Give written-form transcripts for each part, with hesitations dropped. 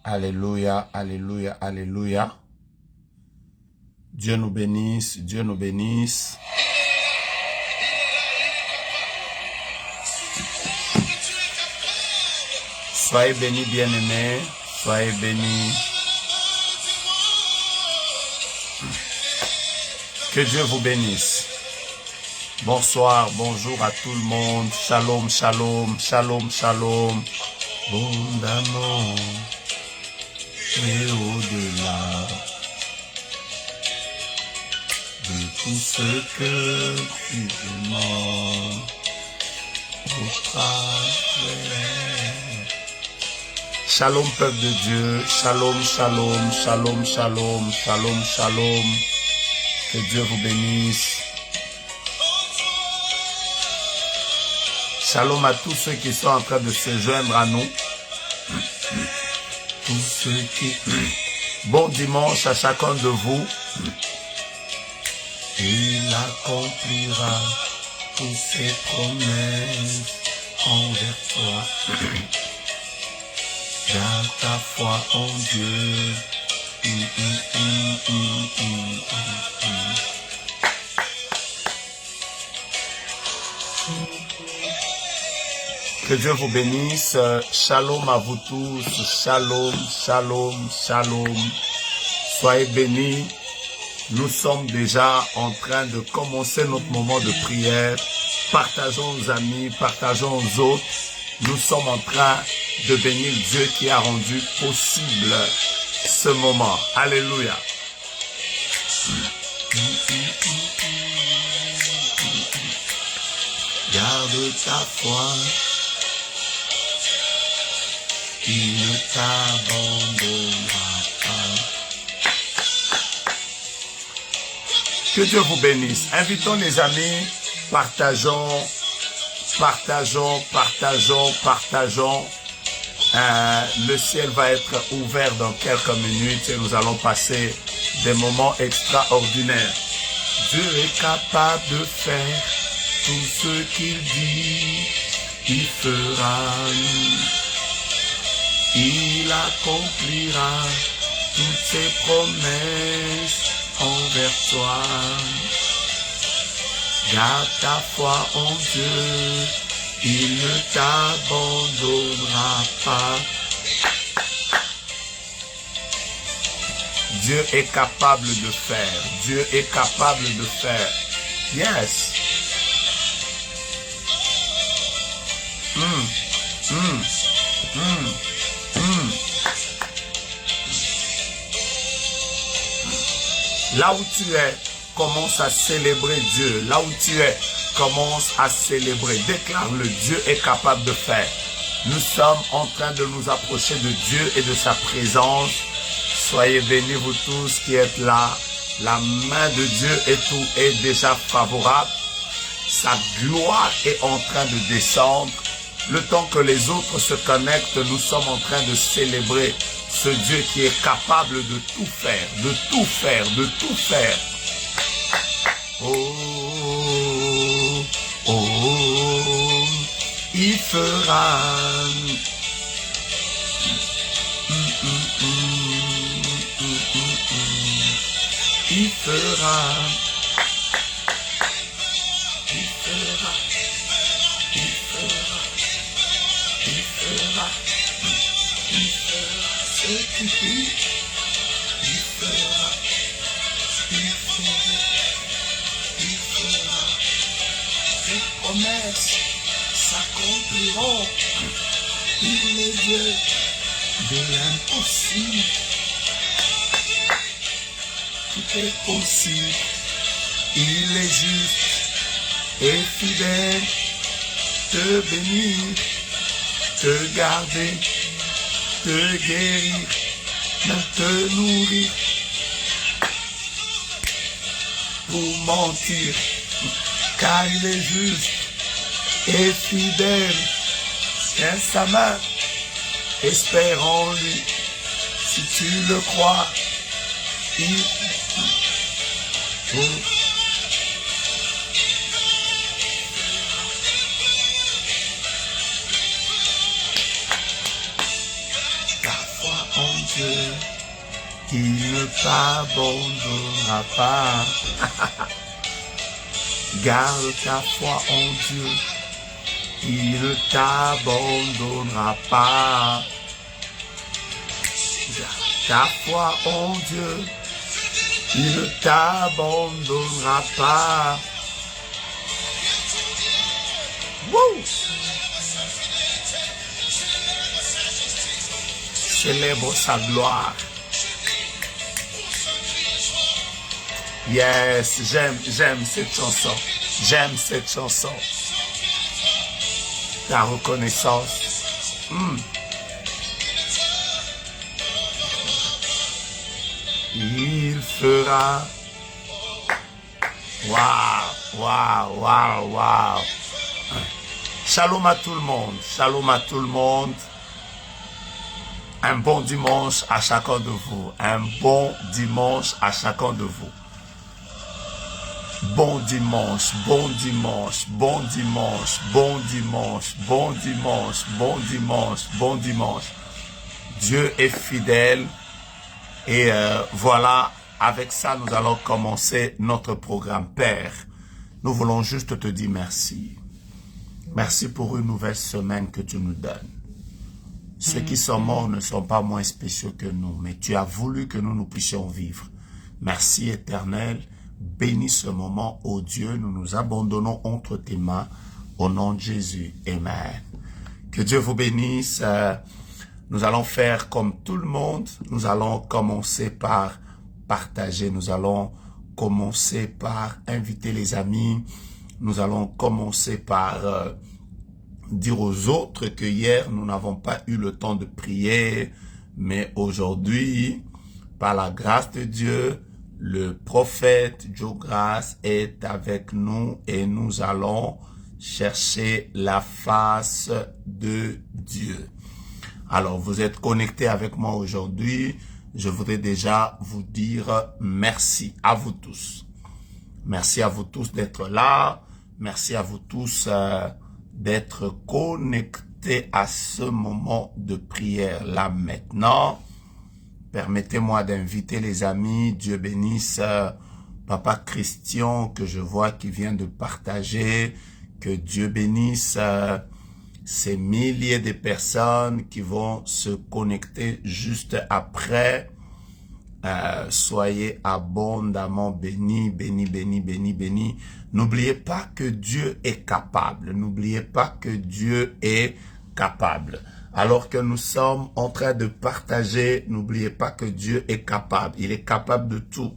Alléluia, alléluia, alléluia. Dieu nous bénisse, Dieu nous bénisse. Soyez bénis, bien-aimés, soyez bénis. Que Dieu vous bénisse. Bonsoir, bonjour à tout le monde. Shalom, shalom, shalom, shalom. Abondamment et au-delà de tout ce que tu demandes au travers. Shalom, peuple de Dieu. Shalom, shalom, shalom, shalom, shalom, shalom. Que Dieu vous bénisse. Shalom à tous ceux qui sont en train de se joindre à nous. Tous ceux qui... Bon dimanche à chacun de vous. Il accomplira toutes ses promesses envers toi. Garde ta foi en Dieu. Que Dieu vous bénisse. Shalom à vous tous. Shalom, shalom, shalom. Soyez bénis. Nous sommes déjà en train de commencer notre moment de prière. Partageons aux amis, partageons aux autres. Nous sommes en train de bénir Dieu qui a rendu possible ce moment. Alléluia. Garde ta foi. Il ne t'abandonnera pas. Que Dieu vous bénisse. Invitons les amis. Partageons. Partageons, partageons, partageons. Le ciel va être ouvert dans quelques minutes et nous allons passer des moments extraordinaires. Dieu est capable de faire tout ce qu'il dit, il fera. Il accomplira toutes ses promesses envers toi. Garde ta foi en Dieu, il ne t'abandonnera pas. Dieu est capable de faire. Dieu est capable de faire. Yes. Là où tu es, commence à célébrer Dieu. Là où tu es, commence à célébrer. Déclare-le, Dieu est capable de faire. Nous sommes en train de nous approcher de Dieu et de sa présence. Soyez bénis vous tous qui êtes là. La main de Dieu est déjà favorable. Sa gloire est en train de descendre. Le temps que les autres se connectent, nous sommes en train de célébrer ce Dieu qui est capable de tout faire, de tout faire, de tout faire. Oh, oh, il fera. Il fera. Il fera. Il fera. Il fera. Il fera ce qu'il dit. Il fera. Il fera. Il fera. Ses promesses s'accompliront. Il est Dieu de l'impossible. Tout est possible. Il est juste et fidèle. Te bénir, te garder, te guérir, te nourrir. Pour mentir, car il est juste et fidèle. Tiens sa main, espère en lui. Si tu le crois, il... Oh. Ta foi en Dieu, il ne t'abandonnera pas. Garde ta foi en Dieu, il ne t'abandonnera pas. Garde ta foi en Dieu, il ne t'abandonnera pas. Woo! Célèbre sa gloire. Yes, j'aime cette chanson. J'aime cette chanson. Ta reconnaissance. Il fera. Waouh. Shalom à tout le monde. Shalom à tout le monde. Un bon dimanche à chacun de vous. Un bon dimanche à chacun de vous. Bon dimanche, bon dimanche, bon dimanche, bon dimanche, bon dimanche, bon dimanche, bon dimanche. Dieu est fidèle. Et voilà, avec ça, nous allons commencer notre programme. Père, nous voulons juste te dire merci. Merci pour une nouvelle semaine que tu nous donnes. Ceux qui sont morts ne sont pas moins spéciaux que nous, mais tu as voulu que nous puissions vivre. Merci éternel, bénis ce moment, ô Dieu, nous nous abandonnons entre tes mains, au nom de Jésus. Amen. Que Dieu vous bénisse. Nous allons faire comme tout le monde, nous allons commencer par partager, nous allons commencer par inviter les amis, nous allons commencer par dire aux autres que hier, nous n'avons pas eu le temps de prier, mais aujourd'hui, par la grâce de Dieu, le prophète Joe Grace est avec nous et nous allons chercher la face de Dieu. Alors, vous êtes connectés avec moi aujourd'hui. Je voudrais déjà vous dire merci à vous tous. Merci à vous tous d'être là. Merci à vous tous d'être connectés à ce moment de prière là maintenant. Permettez-moi d'inviter les amis. Dieu bénisse Papa Christian que je vois qui vient de partager. Que Dieu bénisse ces milliers de personnes qui vont se connecter juste après. Soyez abondamment bénis, bénis, bénis, bénis, bénis. N'oubliez pas que Dieu est capable. N'oubliez pas que Dieu est capable. Alors que nous sommes en train de partager, n'oubliez pas que Dieu est capable. Il est capable de tout.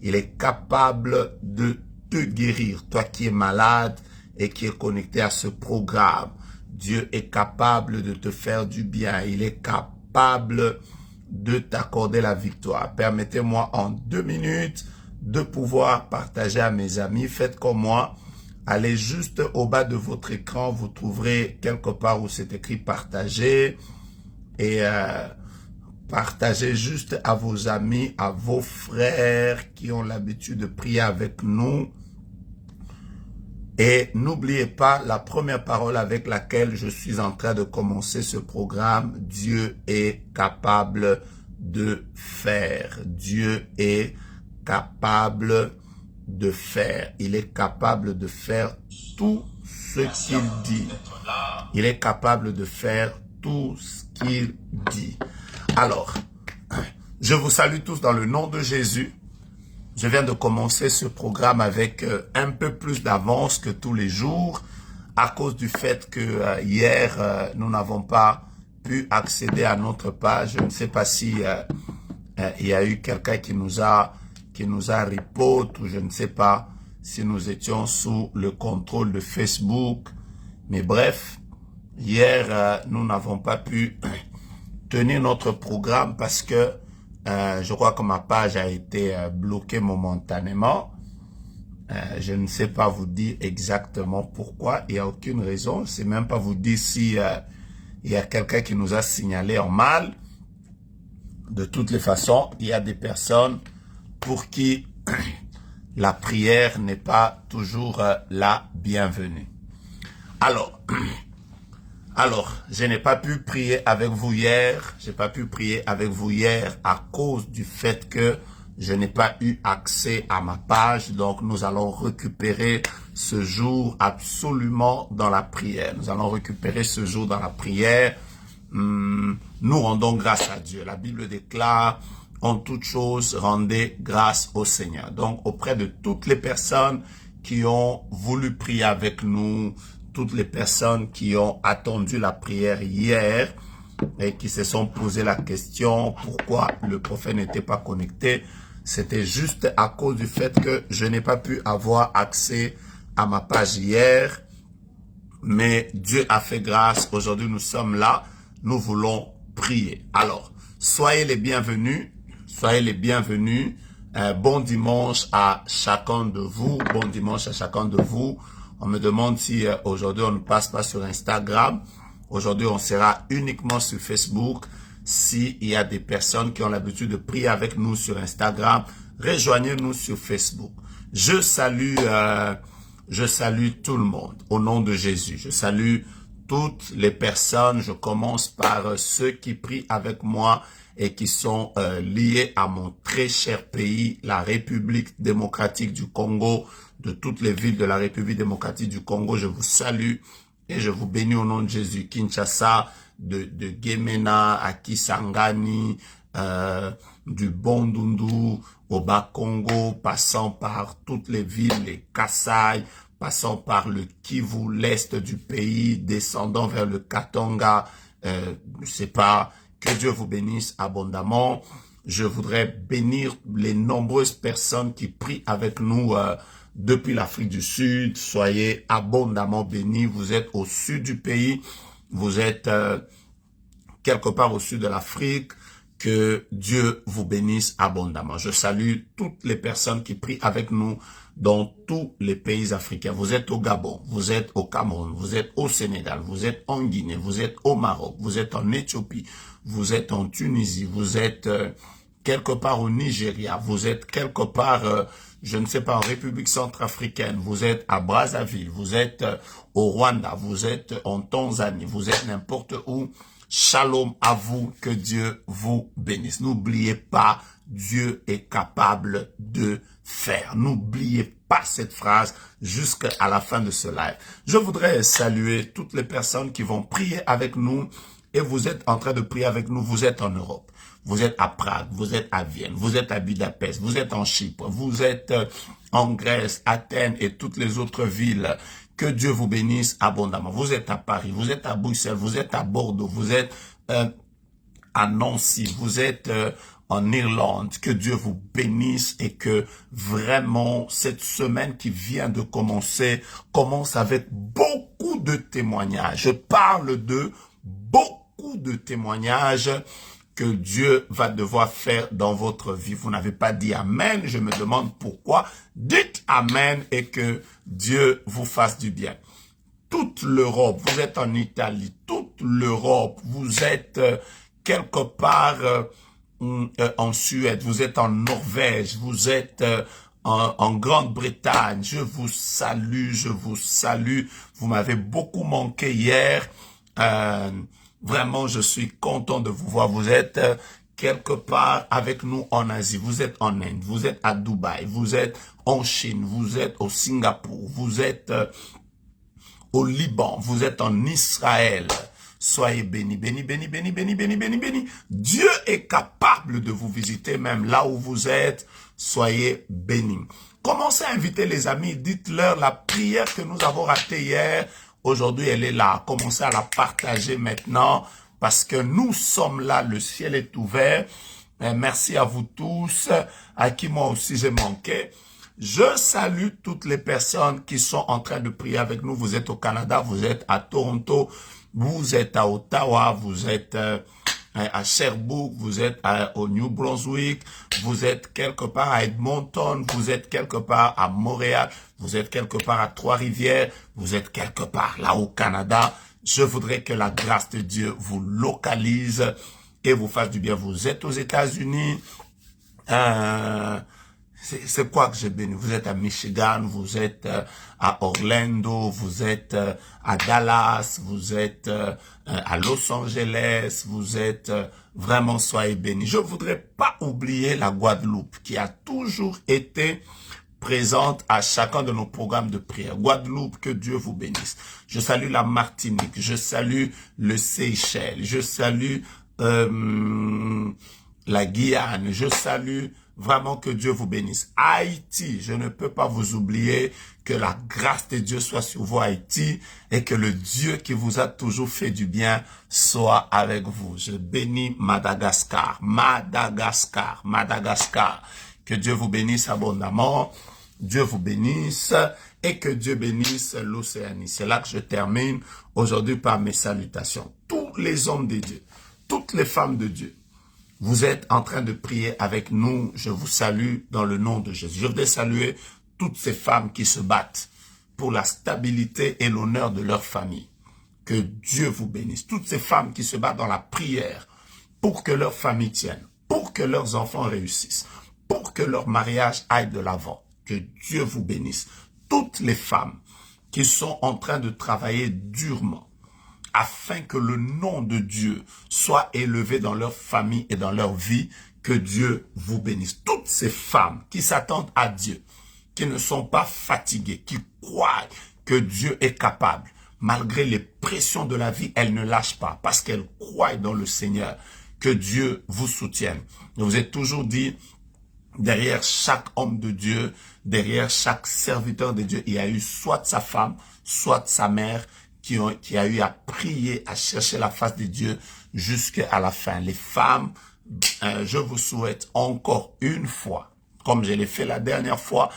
Il est capable de te guérir. Toi qui es malade et qui es connecté à ce programme, Dieu est capable de te faire du bien. Il est capable de t'accorder la victoire. Permettez-moi en 2 minutes de pouvoir partager à mes amis. Faites comme moi. Allez juste au bas de votre écran. Vous trouverez quelque part où c'est écrit partager. Et partagez juste à vos amis, à vos frères qui ont l'habitude de prier avec nous. Et n'oubliez pas la première parole avec laquelle je suis en train de commencer ce programme. Dieu est capable de faire. Dieu est capable de faire. Il est capable de faire tout ce qu'il dit. Il est capable de faire tout ce qu'il dit. Alors, je vous salue tous dans le nom de Jésus. Je viens de commencer ce programme avec un peu plus d'avance que tous les jours à cause du fait que hier, nous n'avons pas pu accéder à notre page. Je ne sais pas si il y a eu quelqu'un qui nous a report ou je ne sais pas si nous étions sous le contrôle de Facebook. Mais bref, hier, nous n'avons pas pu tenir notre programme parce que je crois que ma page a été bloquée momentanément. Je ne sais pas vous dire exactement pourquoi. Il n'y a aucune raison. Je ne sais même pas vous dire si il y a quelqu'un qui nous a signalé en mal. De toutes les façons, il y a des personnes pour qui la prière n'est pas toujours la bienvenue. Alors, Alors, je n'ai pas pu prier avec vous hier. J'ai pas pu prier avec vous hier à cause du fait que je n'ai pas eu accès à ma page. Donc, nous allons récupérer ce jour absolument dans la prière. Nous allons récupérer ce jour dans la prière. Nous rendons grâce à Dieu. La Bible déclare, en toutes choses, rendez grâce au Seigneur. Donc, auprès de toutes les personnes qui ont voulu prier avec nous, toutes les personnes qui ont attendu la prière hier et qui se sont posé la question pourquoi le prophète n'était pas connecté, c'était juste à cause du fait que je n'ai pas pu avoir accès à ma page hier, mais Dieu a fait grâce. Aujourd'hui, nous sommes là, nous voulons prier. Alors, soyez les bienvenus, soyez les bienvenus. Bon dimanche à chacun de vous, bon dimanche à chacun de vous. On me demande si aujourd'hui on ne passe pas sur Instagram. Aujourd'hui, on sera uniquement sur Facebook. S'il y a des personnes qui ont l'habitude de prier avec nous sur Instagram, rejoignez-nous sur Facebook. Je salue tout le monde au nom de Jésus. Je salue toutes les personnes. Je commence par ceux qui prient avec moi et qui sont liés à mon très cher pays, la République démocratique du Congo. De toutes les villes de la République démocratique du Congo, je vous salue et je vous bénis au nom de Jésus. Kinshasa, de Gemena à Kisangani, du Bandundu au Bas-Congo, passant par toutes les villes, les Kasaï, passant par le Kivu, l'est du pays, descendant vers le Katanga, je sais pas, que Dieu vous bénisse abondamment. Je voudrais bénir les nombreuses personnes qui prient avec nous depuis l'Afrique du Sud. Soyez abondamment bénis. Vous êtes au sud du pays. Vous êtes quelque part au sud de l'Afrique. Que Dieu vous bénisse abondamment. Je salue toutes les personnes qui prient avec nous dans tous les pays africains. Vous êtes au Gabon, vous êtes au Cameroun, vous êtes au Sénégal, vous êtes en Guinée, vous êtes au Maroc, vous êtes en Éthiopie, vous êtes en Tunisie, vous êtes quelque part au Nigeria, vous êtes quelque part, je ne sais pas, en République centrafricaine, vous êtes à Brazzaville, vous êtes au Rwanda, vous êtes en Tanzanie, vous êtes n'importe où. Shalom à vous, que Dieu vous bénisse. N'oubliez pas, Dieu est capable de faire. N'oubliez pas cette phrase jusqu'à la fin de ce live. Je voudrais saluer toutes les personnes qui vont prier avec nous et vous êtes en train de prier avec nous. Vous êtes en Europe, vous êtes à Prague, vous êtes à Vienne, vous êtes à Budapest, vous êtes en Chypre, vous êtes en Grèce, Athènes et toutes les autres villes. Que Dieu vous bénisse abondamment. Vous êtes à Paris, vous êtes à Bruxelles, vous êtes à Bordeaux, vous êtes à Nancy, vous êtes en Irlande. Que Dieu vous bénisse et que vraiment cette semaine qui vient de commencer, commence avec beaucoup de témoignages. Je parle de beaucoup de témoignages que Dieu va devoir faire dans votre vie. Vous n'avez pas dit Amen, je me demande pourquoi. Dites Amen et que Dieu vous fasse du bien. Toute l'Europe, vous êtes en Italie, toute l'Europe, vous êtes quelque part en Suède, vous êtes en Norvège, vous êtes en Grande-Bretagne. Je vous salue, je vous salue. Vous m'avez beaucoup manqué hier. Vraiment, je suis content de vous voir. Vous êtes quelque part avec nous en Asie. Vous êtes en Inde, vous êtes à Dubaï, vous êtes en Chine, vous êtes au Singapour, vous êtes au Liban, vous êtes en Israël. Soyez bénis, bénis, bénis, bénis, bénis, bénis, bénis, bénis. Dieu est capable de vous visiter même là où vous êtes. Soyez bénis. Commencez à inviter les amis. Dites-leur la prière que nous avons ratée hier. Aujourd'hui, elle est là. Commencez à la partager maintenant parce que nous sommes là. Le ciel est ouvert. Merci à vous tous, à qui moi aussi j'ai manqué. Je salue toutes les personnes qui sont en train de prier avec nous. Vous êtes au Canada, vous êtes à Toronto, vous êtes à Ottawa, vous êtes à Sherbrooke, vous êtes au New Brunswick, vous êtes quelque part à Edmonton, vous êtes quelque part à Montréal, vous êtes quelque part à Trois-Rivières, vous êtes quelque part là au Canada. Je voudrais que la grâce de Dieu vous localise et vous fasse du bien. Vous êtes aux États-Unis, C'est quoi que j'ai béni? Vous êtes à Michigan, vous êtes à Orlando, vous êtes à Dallas, vous êtes à Los Angeles, vous êtes vraiment, soyez bénis. Je voudrais pas oublier la Guadeloupe qui a toujours été présente à chacun de nos programmes de prière. Guadeloupe, que Dieu vous bénisse. Je salue la Martinique, je salue le Seychelles, je salue la Guyane, je salue vraiment que Dieu vous bénisse. Haïti, je ne peux pas vous oublier, que la grâce de Dieu soit sur vous Haïti et que le Dieu qui vous a toujours fait du bien soit avec vous. Je bénis Madagascar, Madagascar, Madagascar. Que Dieu vous bénisse abondamment, Dieu vous bénisse et que Dieu bénisse l'Océanie. C'est là que je termine aujourd'hui par mes salutations. Tous les hommes de Dieu, toutes les femmes de Dieu, vous êtes en train de prier avec nous. Je vous salue dans le nom de Jésus. Je voudrais saluer toutes ces femmes qui se battent pour la stabilité et l'honneur de leur famille. Que Dieu vous bénisse. Toutes ces femmes qui se battent dans la prière pour que leur famille tienne, pour que leurs enfants réussissent, pour que leur mariage aille de l'avant. Que Dieu vous bénisse. Toutes les femmes qui sont en train de travailler durement afin que le nom de Dieu soit élevé dans leur famille et dans leur vie, que Dieu vous bénisse. Toutes ces femmes qui s'attendent à Dieu, qui ne sont pas fatiguées, qui croient que Dieu est capable, malgré les pressions de la vie, elles ne lâchent pas, parce qu'elles croient dans le Seigneur, que Dieu vous soutienne. Je vous ai toujours dit, derrière chaque homme de Dieu, derrière chaque serviteur de Dieu, il y a eu soit sa femme, soit sa mère, qui a eu à prier, à chercher la face de Dieu jusqu'à la fin. Les femmes, je vous souhaite encore une fois, comme je l'ai fait la dernière fois,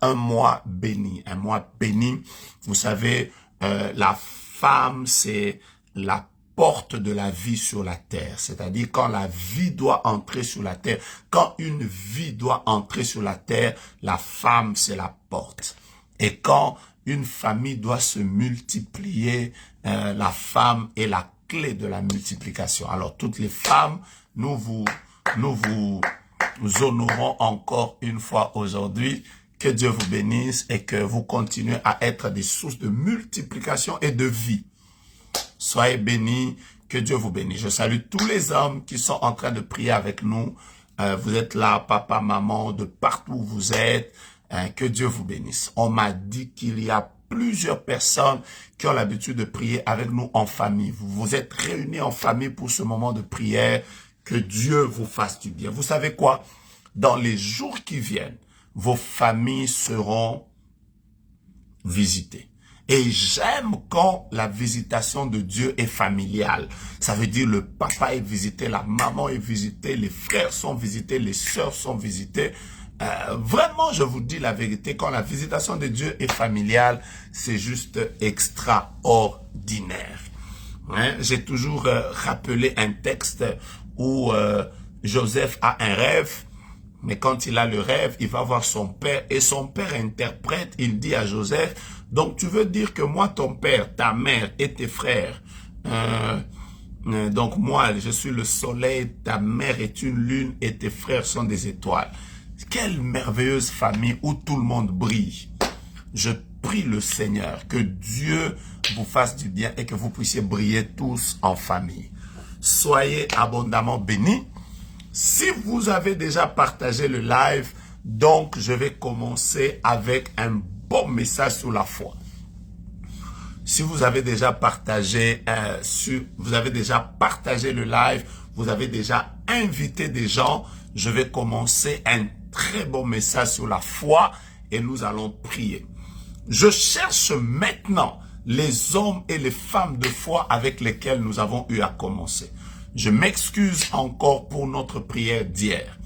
un mois béni. Un mois béni. Vous savez, la femme, c'est la porte de la vie sur la terre. C'est-à-dire quand la vie doit entrer sur la terre, quand une vie doit entrer sur la terre, la femme, c'est la porte. Et quand une famille doit se multiplier, la femme est la clé de la multiplication. Alors toutes les femmes, nous vous honorons encore une fois aujourd'hui. Que Dieu vous bénisse et que vous continuez à être des sources de multiplication et de vie. Soyez bénis, que Dieu vous bénisse. Je salue tous les hommes qui sont en train de prier avec nous. Vous êtes là, papa, maman, de partout où vous êtes. Que Dieu vous bénisse. On m'a dit qu'il y a plusieurs personnes qui ont l'habitude de prier avec nous en famille. Vous vous êtes réunis en famille pour ce moment de prière. Que Dieu vous fasse du bien. Vous savez quoi? Dans les jours qui viennent, vos familles seront visitées. Et j'aime quand la visitation de Dieu est familiale. Ça veut dire le papa est visité, la maman est visitée, les frères sont visités, les sœurs sont visitées. Vraiment, je vous dis la vérité, quand la visitation de Dieu est familiale, c'est juste extraordinaire. Hein? J'ai toujours rappelé un texte où Joseph a un rêve, mais quand il a le rêve, il va voir son père et son père interprète, il dit à Joseph, donc tu veux dire que moi, ton père, ta mère et tes frères, donc moi, je suis le soleil, ta mère est une lune et tes frères sont des étoiles. Quelle merveilleuse famille où tout le monde brille. Je prie le Seigneur que Dieu vous fasse du bien et que vous puissiez briller tous en famille. Soyez abondamment bénis. Si vous avez déjà partagé le live, donc je vais commencer avec un bon message sur la foi. Si vous avez déjà partagé le live, vous avez déjà invité des gens, je vais commencer un très bon message sur la foi et nous allons prier. Je cherche maintenant les hommes et les femmes de foi avec lesquels nous avons eu à commencer. Je m'excuse encore pour notre prière d'hier.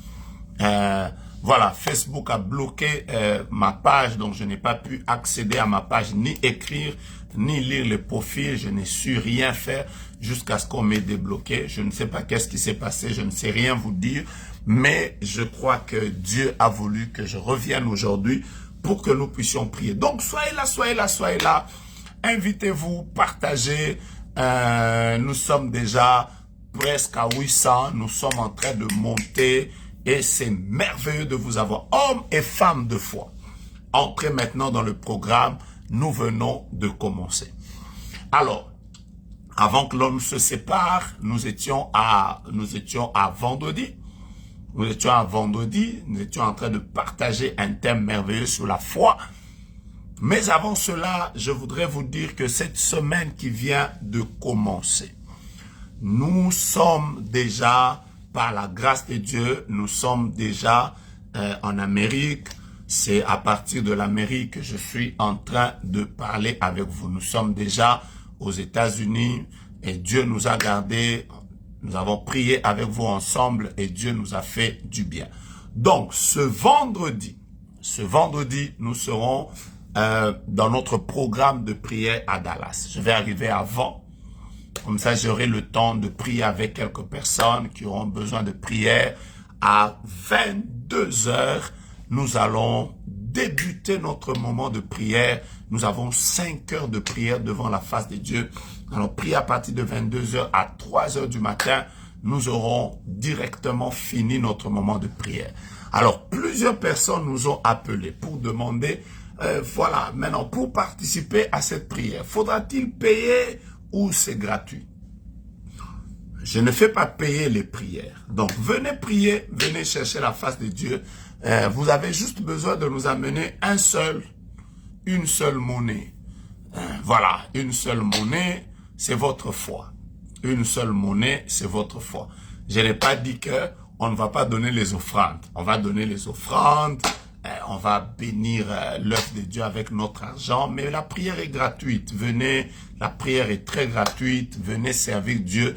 Voilà, Facebook a bloqué ma page, donc je n'ai pas pu accéder à ma page, ni écrire, ni lire les profils. Je n'ai su rien faire jusqu'à ce qu'on m'ait débloqué. Je ne sais pas qu'est-ce qui s'est passé, je ne sais rien vous dire. Mais je crois que Dieu a voulu que je revienne aujourd'hui pour que nous puissions prier. Donc soyez là, soyez là, soyez là. Invitez-vous, partagez. Nous sommes déjà presque à 800. Nous sommes en train de monter Et c'est merveilleux de vous avoir, hommes et femmes de foi. Entrez maintenant dans le programme, nous venons de commencer. Alors, avant que l'on se sépare, nous étions à vendredi. Nous étions en train de partager un thème merveilleux sur la foi. Mais avant cela, je voudrais vous dire que cette semaine qui vient de commencer, nous sommes déjà, par la grâce de Dieu, nous sommes déjà en Amérique. C'est à partir de l'Amérique que je suis en train de parler avec vous. Nous sommes déjà aux États-Unis et Dieu nous a gardés. Nous avons prié avec vous ensemble et Dieu nous a fait du bien. Donc, ce vendredi, nous serons dans notre programme de prière à Dallas. Je vais arriver avant. Comme ça, j'aurai le temps de prier avec quelques personnes qui auront besoin de prière. À 22 heures, nous allons débuter notre moment de prière. Nous avons 5 heures de prière devant la face de Dieu. Alors, prier à partir de 22 heures à 3 heures du matin, nous aurons directement fini notre moment de prière. Alors, plusieurs personnes nous ont appelés pour demander, voilà, maintenant, pour participer à cette prière, faudra-t-il payer ou c'est gratuit? Je ne fais pas payer les prières. Donc, venez prier, venez chercher la face de Dieu. Vous avez juste besoin de nous amener une seule monnaie. Voilà, une seule monnaie, c'est votre foi. Une seule monnaie, c'est votre foi. Je n'ai pas dit que on ne va pas donner les offrandes. On va donner les offrandes, on va bénir l'œuvre de Dieu avec notre argent, mais la prière est gratuite. Venez, la prière est très gratuite. Venez servir Dieu.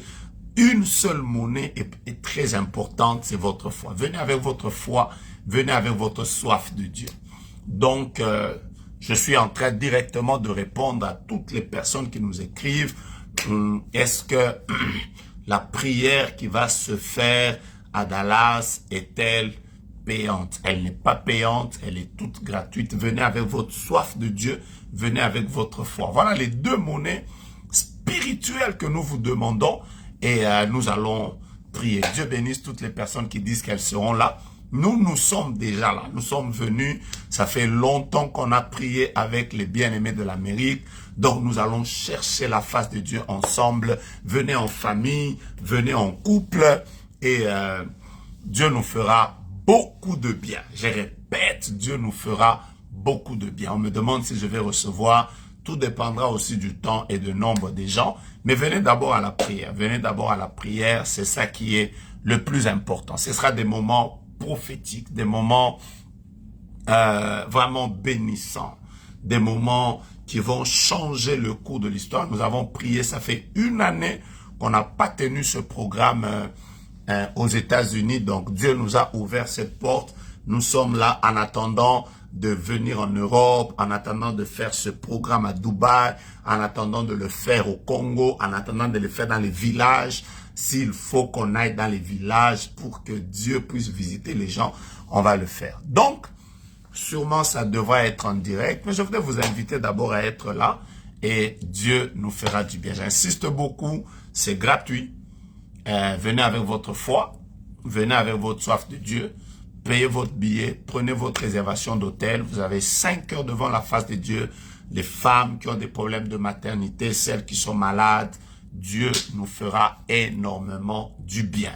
Une seule monnaie est très importante, c'est votre foi. Venez avec votre foi, venez avec votre soif de Dieu. Donc, je suis en train directement de répondre à toutes les personnes qui nous écrivent. Est-ce que la prière qui va se faire à Dallas est-elle payante? Elle n'est pas payante, elle est toute gratuite. Venez avec votre soif de Dieu, venez avec votre foi. Voilà les deux monnaies spirituelles que nous vous demandons et nous allons prier. Dieu bénisse toutes les personnes qui disent qu'elles seront là. Nous sommes déjà là. Nous sommes venus. Ça fait longtemps qu'on a prié avec les bien-aimés de l'Amérique. Donc, nous allons chercher la face de Dieu ensemble. Venez en famille, venez en couple. Et Dieu nous fera beaucoup de bien. Je répète, Dieu nous fera beaucoup de bien. On me demande si je vais recevoir. Tout dépendra aussi du temps et du nombre des gens. Mais venez d'abord à la prière. Venez d'abord à la prière. C'est ça qui est le plus important. Ce sera des moments prophétiques, des moments vraiment bénissants, des moments qui vont changer le cours de l'histoire. Nous avons prié, ça fait 1 année qu'on n'a pas tenu ce programme aux États-Unis. Donc Dieu nous a ouvert cette porte. Nous sommes là en attendant de venir en Europe, en attendant de faire ce programme à Dubaï, en attendant de le faire au Congo, en attendant de le faire dans les villages. S'il faut qu'on aille dans les villages pour que Dieu puisse visiter les gens, on va le faire. Donc, sûrement ça devra être en direct, mais je voudrais vous inviter d'abord à être là et Dieu nous fera du bien. J'insiste beaucoup, c'est gratuit. Venez avec votre foi, venez avec votre soif de Dieu, payez votre billet, prenez votre réservation d'hôtel. Vous avez 5 heures devant la face de Dieu. Les femmes qui ont des problèmes de maternité, celles qui sont malades, Dieu nous fera énormément du bien.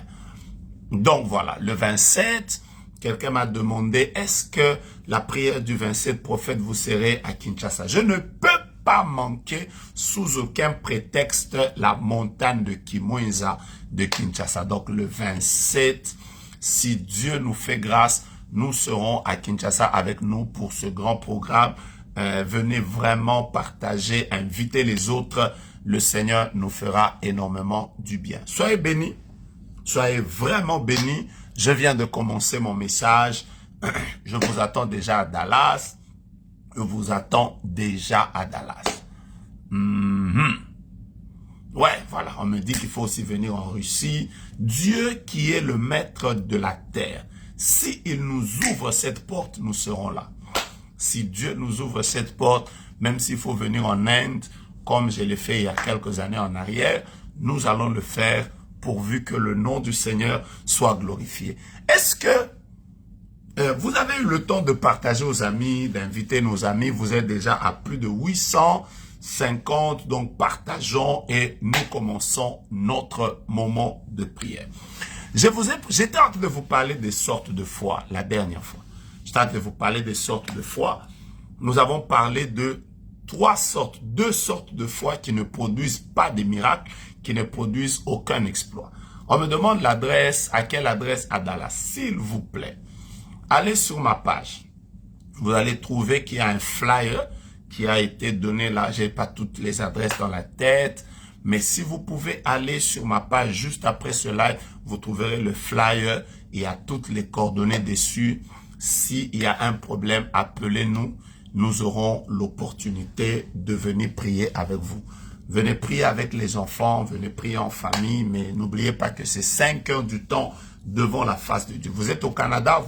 Donc voilà, le 27, quelqu'un m'a demandé, est-ce que la prière du 27 prophète, vous serez à Kinshasa? Je ne peux pas manquer sous aucun prétexte la montagne de Kimwenza de Kinshasa. Donc le 27, si Dieu nous fait grâce, nous serons à Kinshasa avec nous pour ce grand programme. Venez vraiment partager, inviter les autres. Le Seigneur nous fera énormément du bien. Soyez bénis, soyez vraiment bénis. Je viens de commencer mon message. Je vous attends déjà à Dallas. Je vous attends déjà à Dallas. Ouais, voilà, on me dit qu'il faut aussi venir en Russie. Dieu qui est le maître de la terre. S'il nous ouvre cette porte, nous serons là. Si Dieu nous ouvre cette porte, même s'il faut venir en Inde, comme je l'ai fait il y a quelques années en arrière, nous allons le faire pourvu que le nom du Seigneur soit glorifié. Est-ce que vous avez eu le temps de partager aux amis, d'inviter nos amis? Vous êtes déjà à plus de 850, donc partageons et nous commençons notre moment de prière. J'étais en train de vous parler des sortes de foi la dernière fois. J'étais en train de vous parler des sortes de foi. Nous avons parlé de deux sortes de foi qui ne produisent pas de miracles, qui ne produisent aucun exploit. On me demande l'adresse, à quelle adresse à Dallas? S'il vous plaît, allez sur ma page. Vous allez trouver qu'il y a un flyer qui a été donné là. J'ai pas toutes les adresses dans la tête, mais si vous pouvez aller sur ma page juste après ce live, vous trouverez le flyer. Il y a toutes les coordonnées dessus. S'il y a un problème, appelez-nous. Nous aurons l'opportunité de venir prier avec vous. Venez prier avec les enfants, venez prier en famille, mais n'oubliez pas que c'est 5 heures du temps devant la face de Dieu. Vous êtes au Canada,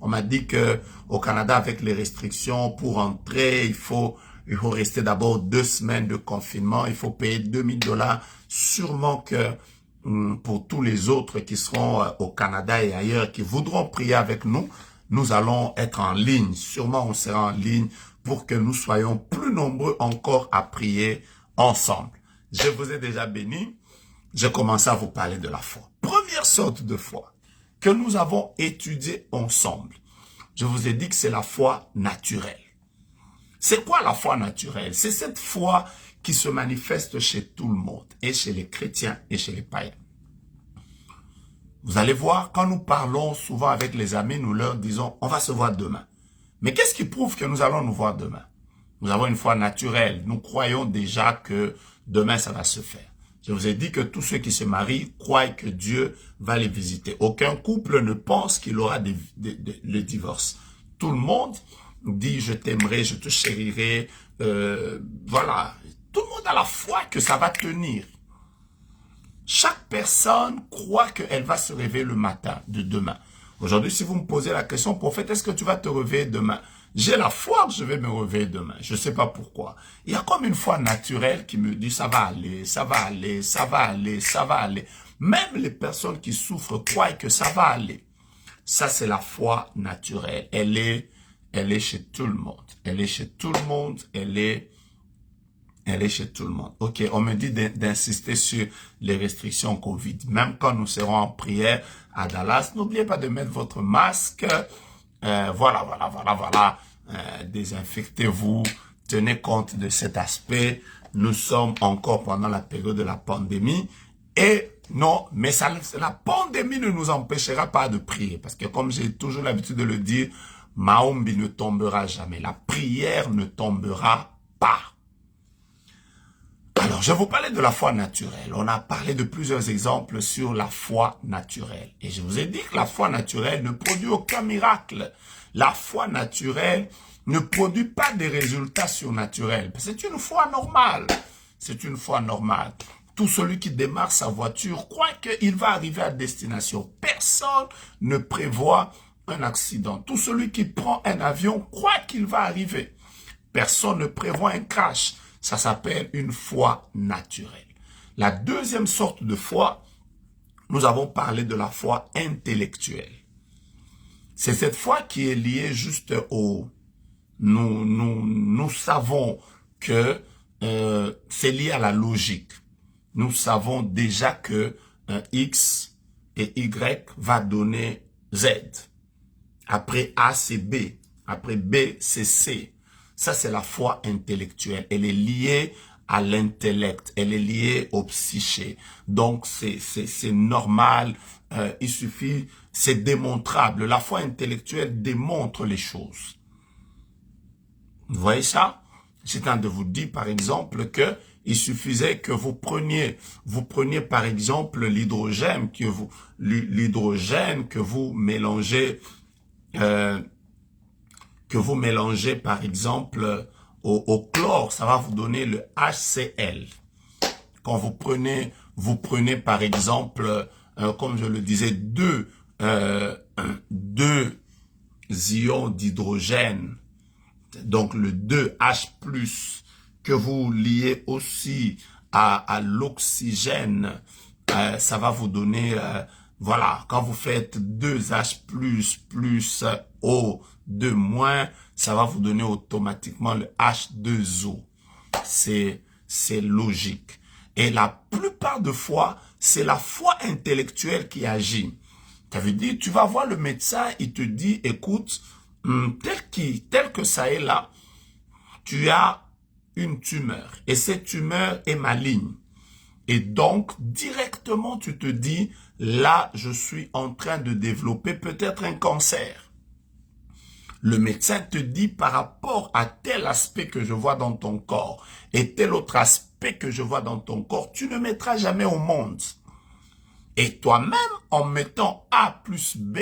on m'a dit que au Canada, avec les restrictions, pour entrer, il faut rester d'abord 2 semaines de confinement, il faut payer 2000 $. Sûrement que pour tous les autres qui seront au Canada et ailleurs, qui voudront prier avec nous, nous allons être en ligne. Sûrement, on sera en ligne pour que nous soyons plus nombreux encore à prier ensemble. Je vous ai déjà béni. J'ai commencé à vous parler de la foi. Première sorte de foi que nous avons étudiée ensemble. Je vous ai dit que c'est la foi naturelle. C'est quoi la foi naturelle? C'est cette foi qui se manifeste chez tout le monde, et chez les chrétiens et chez les païens. Vous allez voir, quand nous parlons souvent avec les amis, nous leur disons, on va se voir demain. Mais qu'est-ce qui prouve que nous allons nous voir demain? Nous avons une foi naturelle. Nous croyons déjà que demain, ça va se faire. Je vous ai dit que tous ceux qui se marient croient que Dieu va les visiter. Aucun couple ne pense qu'il aura le divorce. Tout le monde dit, je t'aimerai, je te chérirai. Voilà. Tout le monde a la foi que ça va tenir. Chaque personne croit qu'elle va se réveiller le matin de demain. Aujourd'hui, si vous me posez la question, prophète, est-ce que tu vas te réveiller demain? J'ai la foi que je vais me réveiller demain. Je ne sais pas pourquoi. Il y a comme une foi naturelle qui me dit, ça va aller, ça va aller, ça va aller, ça va aller. Même les personnes qui souffrent croient que ça va aller. Ça, c'est la foi naturelle. Elle est chez tout le monde. Elle est chez tout le monde. Elle est chez tout le monde. Ok, on me dit d'insister sur les restrictions Covid. Même quand nous serons en prière à Dallas, n'oubliez pas de mettre votre masque. Voilà. Désinfectez-vous. Tenez compte de cet aspect. Nous sommes encore pendant la période de la pandémie. Et non, mais la pandémie ne nous empêchera pas de prier. Parce que comme j'ai toujours l'habitude de le dire, Mahombi ne tombera jamais. La prière ne tombera pas. Alors, je vous parlais de la foi naturelle. On a parlé de plusieurs exemples sur la foi naturelle. Et je vous ai dit que la foi naturelle ne produit aucun miracle. La foi naturelle ne produit pas des résultats surnaturels. C'est une foi normale. C'est une foi normale. Tout celui qui démarre sa voiture croit qu'il va arriver à destination. Personne ne prévoit un accident. Tout celui qui prend un avion croit qu'il va arriver. Personne ne prévoit un crash. Ça s'appelle une foi naturelle. La deuxième sorte de foi, nous avons parlé de la foi intellectuelle. C'est cette foi qui est liée juste au... Nous savons que c'est lié à la logique. Nous savons déjà que X et Y va donner Z. Après A, c'est B. Après B, c'est C. Ça, c'est la foi intellectuelle. Elle est liée à l'intellect. Elle est liée au psyché. Donc, c'est normal. Il suffit, c'est démontrable. La foi intellectuelle démontre les choses. Vous voyez ça? J'ai en train de vous dire, par exemple, que il suffisait que vous preniez par exemple l'hydrogène que vous mélangez par exemple au chlore, ça va vous donner le HCl. Quand vous prenez par exemple, comme je le disais, deux ions d'hydrogène, donc le 2H+, que vous liez aussi à l'oxygène, ça va vous donner, voilà, quand vous faites 2H plus O 2 moins, ça va vous donner automatiquement le H2O. C'est logique. Et la plupart de fois, c'est la foi intellectuelle qui agit. Ça veut dire, tu vas voir le médecin, il te dit, écoute, tel que ça est là, tu as une tumeur. Et cette tumeur est maligne. Et donc, directement, tu te dis, là, je suis en train de développer peut-être un cancer. Le médecin te dit, par rapport à tel aspect que je vois dans ton corps et tel autre aspect que je vois dans ton corps, tu ne mettras jamais au monde. Et toi-même, en mettant A plus B,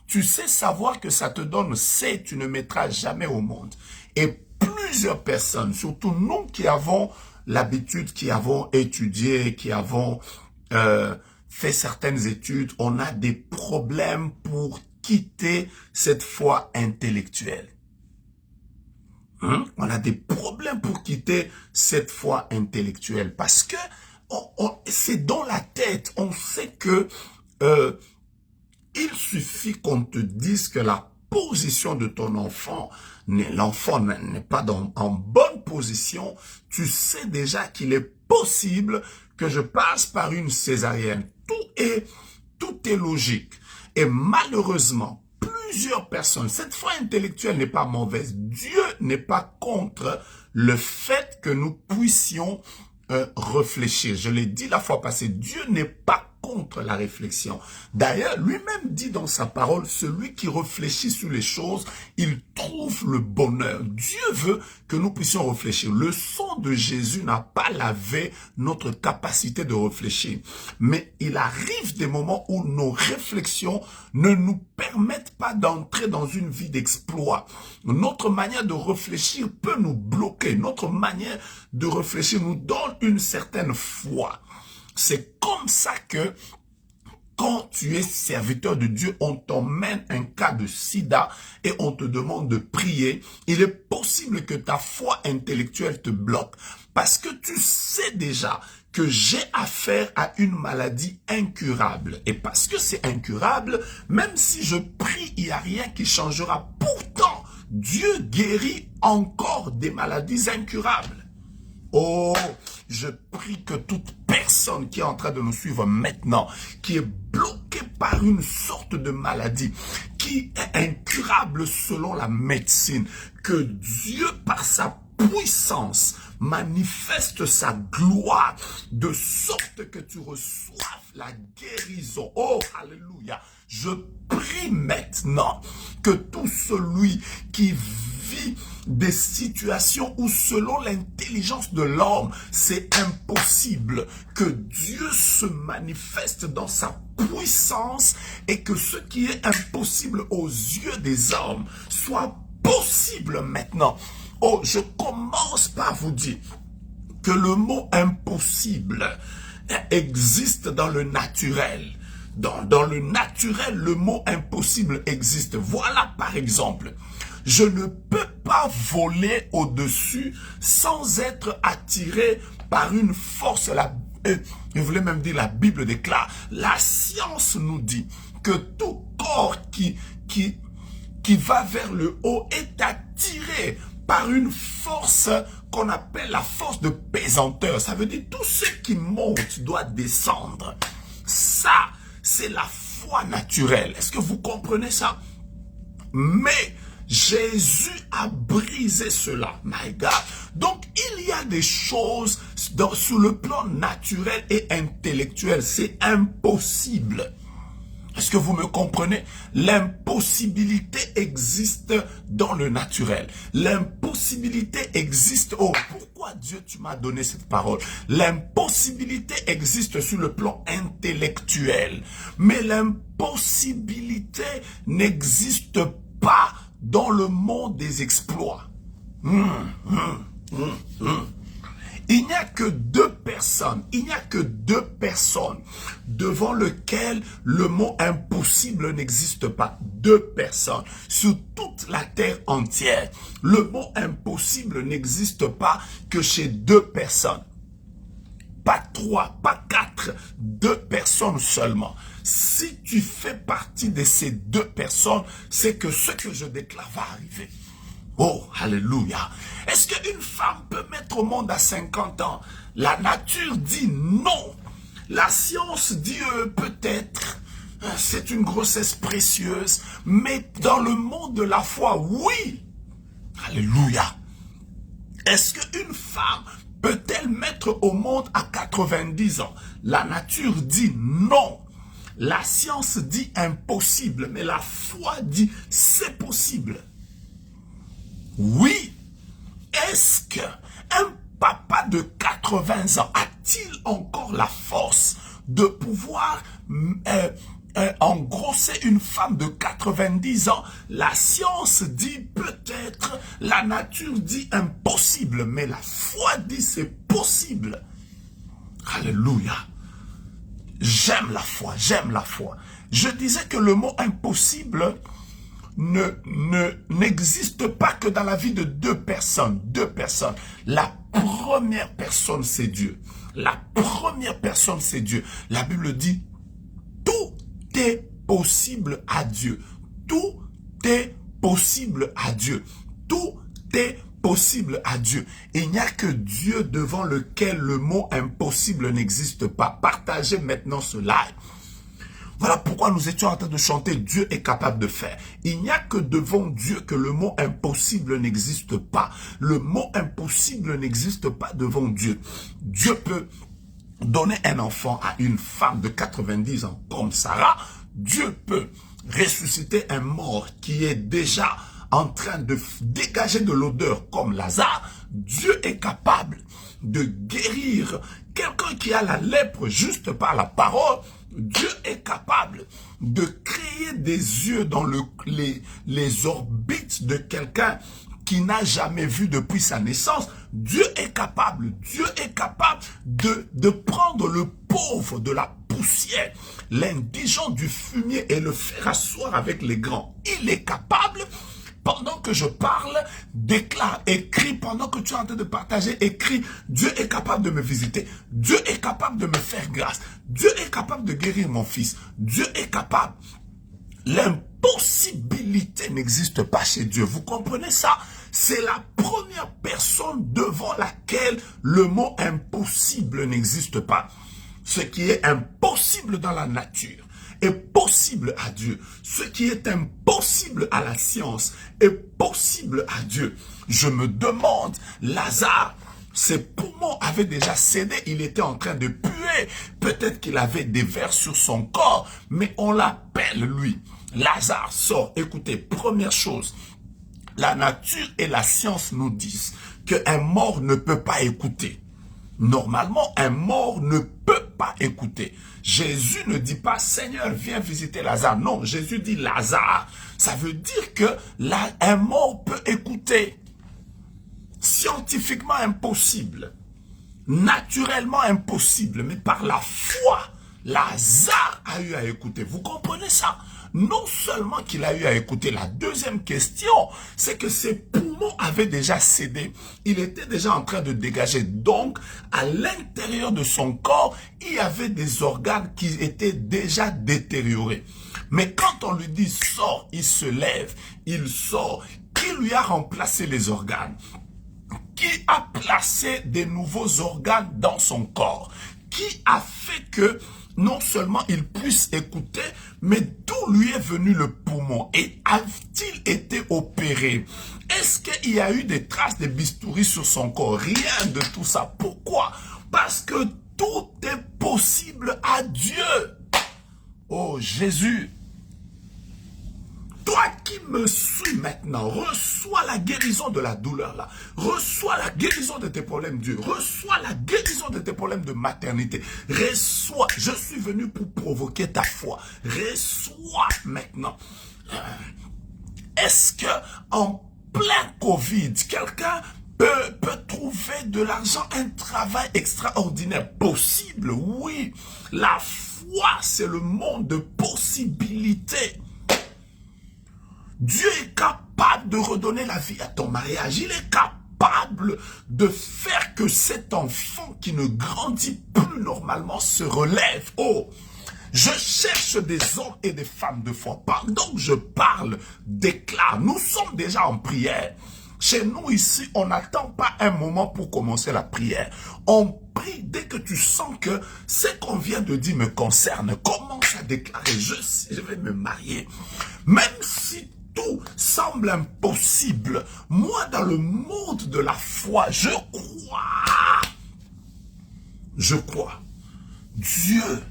tu sais savoir que ça te donne C, tu ne mettras jamais au monde. Et plusieurs personnes, surtout nous qui avons l'habitude, qui avons étudié, qui avons fait certaines études, on a des problèmes pour quitter cette foi intellectuelle. On a des problèmes pour quitter cette foi intellectuelle parce que c'est dans la tête. On sait que il suffit qu'on te dise que la position de ton enfant, l'enfant n'est pas en bonne position, tu sais déjà qu'il est possible que je passe par une césarienne. Tout est logique. Et malheureusement, plusieurs personnes, cette foi intellectuelle n'est pas mauvaise. Dieu n'est pas contre le fait que nous puissions réfléchir. Je l'ai dit la fois passée, Dieu n'est pas contre la réflexion. D'ailleurs, lui-même dit dans sa parole, celui qui réfléchit sur les choses, il trouve le bonheur. Dieu veut que nous puissions réfléchir. Le sang de Jésus n'a pas lavé notre capacité de réfléchir. Mais il arrive des moments où nos réflexions ne nous permettent pas d'entrer dans une vie d'exploit. Notre manière de réfléchir peut nous bloquer. Notre manière de réfléchir nous donne une certaine foi. C'est comme ça que quand tu es serviteur de Dieu, on t'emmène un cas de sida et on te demande de prier. Il est possible que ta foi intellectuelle te bloque parce que tu sais déjà que j'ai affaire à une maladie incurable. Et parce que c'est incurable, même si je prie, il n'y a rien qui changera. Pourtant, Dieu guérit encore des maladies incurables. Oh, je prie que toute personne qui est en train de nous suivre maintenant, qui est bloquée par une sorte de maladie, qui est incurable selon la médecine, que Dieu, par sa puissance, manifeste sa gloire, de sorte que tu reçoives la guérison. Oh, alléluia. Je prie maintenant que tout celui qui vit des situations où selon l'intelligence de l'homme, c'est impossible, que Dieu se manifeste dans sa puissance et que ce qui est impossible aux yeux des hommes soit possible maintenant. Oh, je commence par vous dire que le mot impossible existe dans le naturel. Dans le naturel, le mot impossible existe. Voilà par exemple, je ne peux pas voler au-dessus sans être attiré par une force. Je voulais même dire, la Bible déclare, la science nous dit que tout corps qui va vers le haut est attiré par une force qu'on appelle la force de pesanteur. Ça veut dire tout ce qui monte doit descendre. Ça, c'est la foi naturelle. Est-ce que vous comprenez ça? Mais Jésus a brisé cela. My God. Donc, il y a des choses sur le plan naturel et intellectuel. C'est impossible. Est-ce que vous me comprenez? L'impossibilité existe dans le naturel. L'impossibilité existe. Oh, pourquoi Dieu, tu m'as donné cette parole? L'impossibilité existe sur le plan intellectuel. Mais l'impossibilité n'existe pas dans le monde des exploits. Il n'y a que deux personnes, devant lesquelles le mot impossible n'existe pas. Deux personnes sur toute la terre entière. Le mot impossible n'existe pas que chez deux personnes. pas 3, pas 4, 2 personnes seulement. Si tu fais partie de ces 2 personnes, c'est que ce que je déclare va arriver. Oh, alléluia. Est-ce qu'une femme peut mettre au monde à 50 ans? La nature dit non. La science dit peut-être. C'est une grossesse précieuse. Mais dans le monde de la foi, oui. Alléluia. Est-ce qu'une femme peut-elle mettre au monde à 90 ans? La nature dit non. La science dit impossible, mais la foi dit c'est possible. Oui. Est-ce qu'un papa de 80 ans a-t-il encore la force de pouvoir engrosser une femme de 90 ans? La science dit peut-être, la nature dit impossible, mais la foi dit c'est possible. Alléluia. J'aime la foi, j'aime la foi. Je disais que le mot impossible n'existe pas que dans la vie de 2 personnes. 2 personnes. La première personne, c'est Dieu. La première personne, c'est Dieu. La Bible dit, tout est possible à Dieu. Tout est possible à Dieu. Tout est possible à Dieu. Il n'y a que Dieu devant lequel le mot impossible n'existe pas. Partagez maintenant ce live. Voilà pourquoi nous étions en train de chanter « Dieu est capable de faire ». Il n'y a que devant Dieu que le mot impossible n'existe pas. Le mot impossible n'existe pas devant Dieu. Dieu peut donner un enfant à une femme de 90 ans comme Sarah. Dieu peut ressusciter un mort qui est déjà en train de dégager de l'odeur comme Lazare. Dieu est capable de guérir quelqu'un qui a la lèpre juste par la parole. Dieu est capable de créer des yeux dans les orbites de quelqu'un qui n'a jamais vu depuis sa naissance. Dieu est capable de prendre le pauvre de la poussière, l'indigent du fumier et le faire asseoir avec les grands. Il est capable. Pendant que je parle, déclare, écris, pendant que tu es en train de partager, écris, Dieu est capable de me visiter. Dieu est capable de me faire grâce. Dieu est capable de guérir mon fils. Dieu est capable. L'impossibilité n'existe pas chez Dieu. Vous comprenez ça? C'est la première personne devant laquelle le mot impossible n'existe pas. Ce qui est impossible dans la nature est possible à Dieu. Ce qui est impossible à la science est possible à Dieu. Je me demande, Lazare, ses poumons avaient déjà cédé, il était en train de puer. Peut-être qu'il avait des vers sur son corps, mais on l'appelle lui. Lazare sort. Écoutez, première chose, la nature et la science nous disent qu'un mort ne peut pas écouter. Normalement, un mort ne peut pas écouter. Jésus ne dit pas, Seigneur, viens visiter Lazare. Non, Jésus dit Lazare. Ça veut dire que un mort peut écouter. Scientifiquement impossible. Naturellement impossible. Mais par la foi, Lazare a eu à écouter. Vous comprenez ça? Non seulement qu'il a eu à écouter, la deuxième question, c'est que ses poumons avaient déjà cédé. Il était déjà en train de dégager. Donc, à l'intérieur de son corps, il y avait des organes qui étaient déjà détériorés. Mais quand on lui dit « sors », il se lève, il sort. Qui lui a remplacé les organes? Qui a placé des nouveaux organes dans son corps? Qui a fait que non seulement il puisse écouter, mais d'où lui est venu le poumon? Et a-t-il été opéré? Est-ce qu'il y a eu des traces de bistouri sur son corps? Rien de tout ça. Pourquoi? Parce que tout est possible à Dieu. Oh Jésus! Toi qui me suis maintenant, reçois la guérison de la douleur là. Reçois la guérison de tes problèmes Dieu. Reçois la guérison de tes problèmes de maternité. Reçois. Je suis venu pour provoquer ta foi. Reçois maintenant. Est-ce que en plein Covid, quelqu'un peut trouver de l'argent, un travail extraordinaire? Possible, oui. La foi, c'est le monde de possibilités. Dieu est capable de redonner la vie à ton mariage. Il est capable de faire que cet enfant qui ne grandit plus normalement se relève. Oh, je cherche des hommes et des femmes de foi. Pendant que je parle, déclare, nous sommes déjà en prière. Chez nous ici, on n'attend pas un moment pour commencer la prière. On prie dès que tu sens que ce qu'on vient de dire me concerne. Commence à déclarer, je vais me marier. Même si tout semble impossible, moi dans le monde de la foi, je crois. Je crois. Dieu,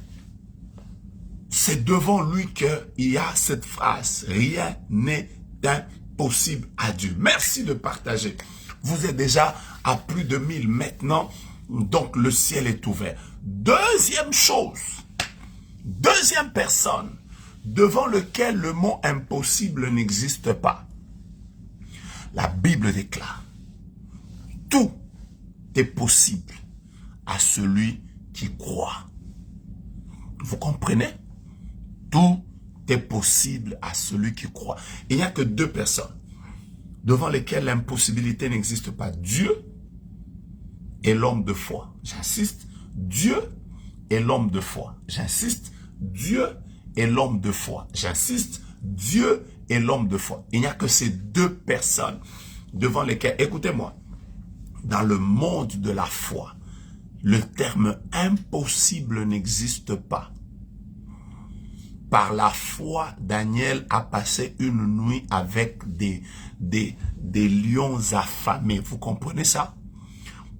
c'est devant lui qu'il y a cette phrase, rien n'est impossible à Dieu. Merci de partager. Vous êtes déjà à plus de 1000 maintenant, donc le ciel est ouvert. Deuxième chose, deuxième personne, devant lequel le mot impossible n'existe pas. La Bible déclare, tout est possible à celui qui croit. Vous comprenez? Tout est possible à celui qui croit. Il n'y a que deux personnes devant lesquelles l'impossibilité n'existe pas. Dieu et l'homme de foi. J'insiste, Dieu et l'homme de foi. J'insiste, Dieu et l'homme de foi. J'insiste, Dieu et l'homme de foi. Il n'y a que ces deux personnes devant lesquelles, écoutez-moi, dans le monde de la foi, le terme impossible n'existe pas. Par la foi, Daniel a passé une nuit avec des lions affamés. Vous comprenez ça?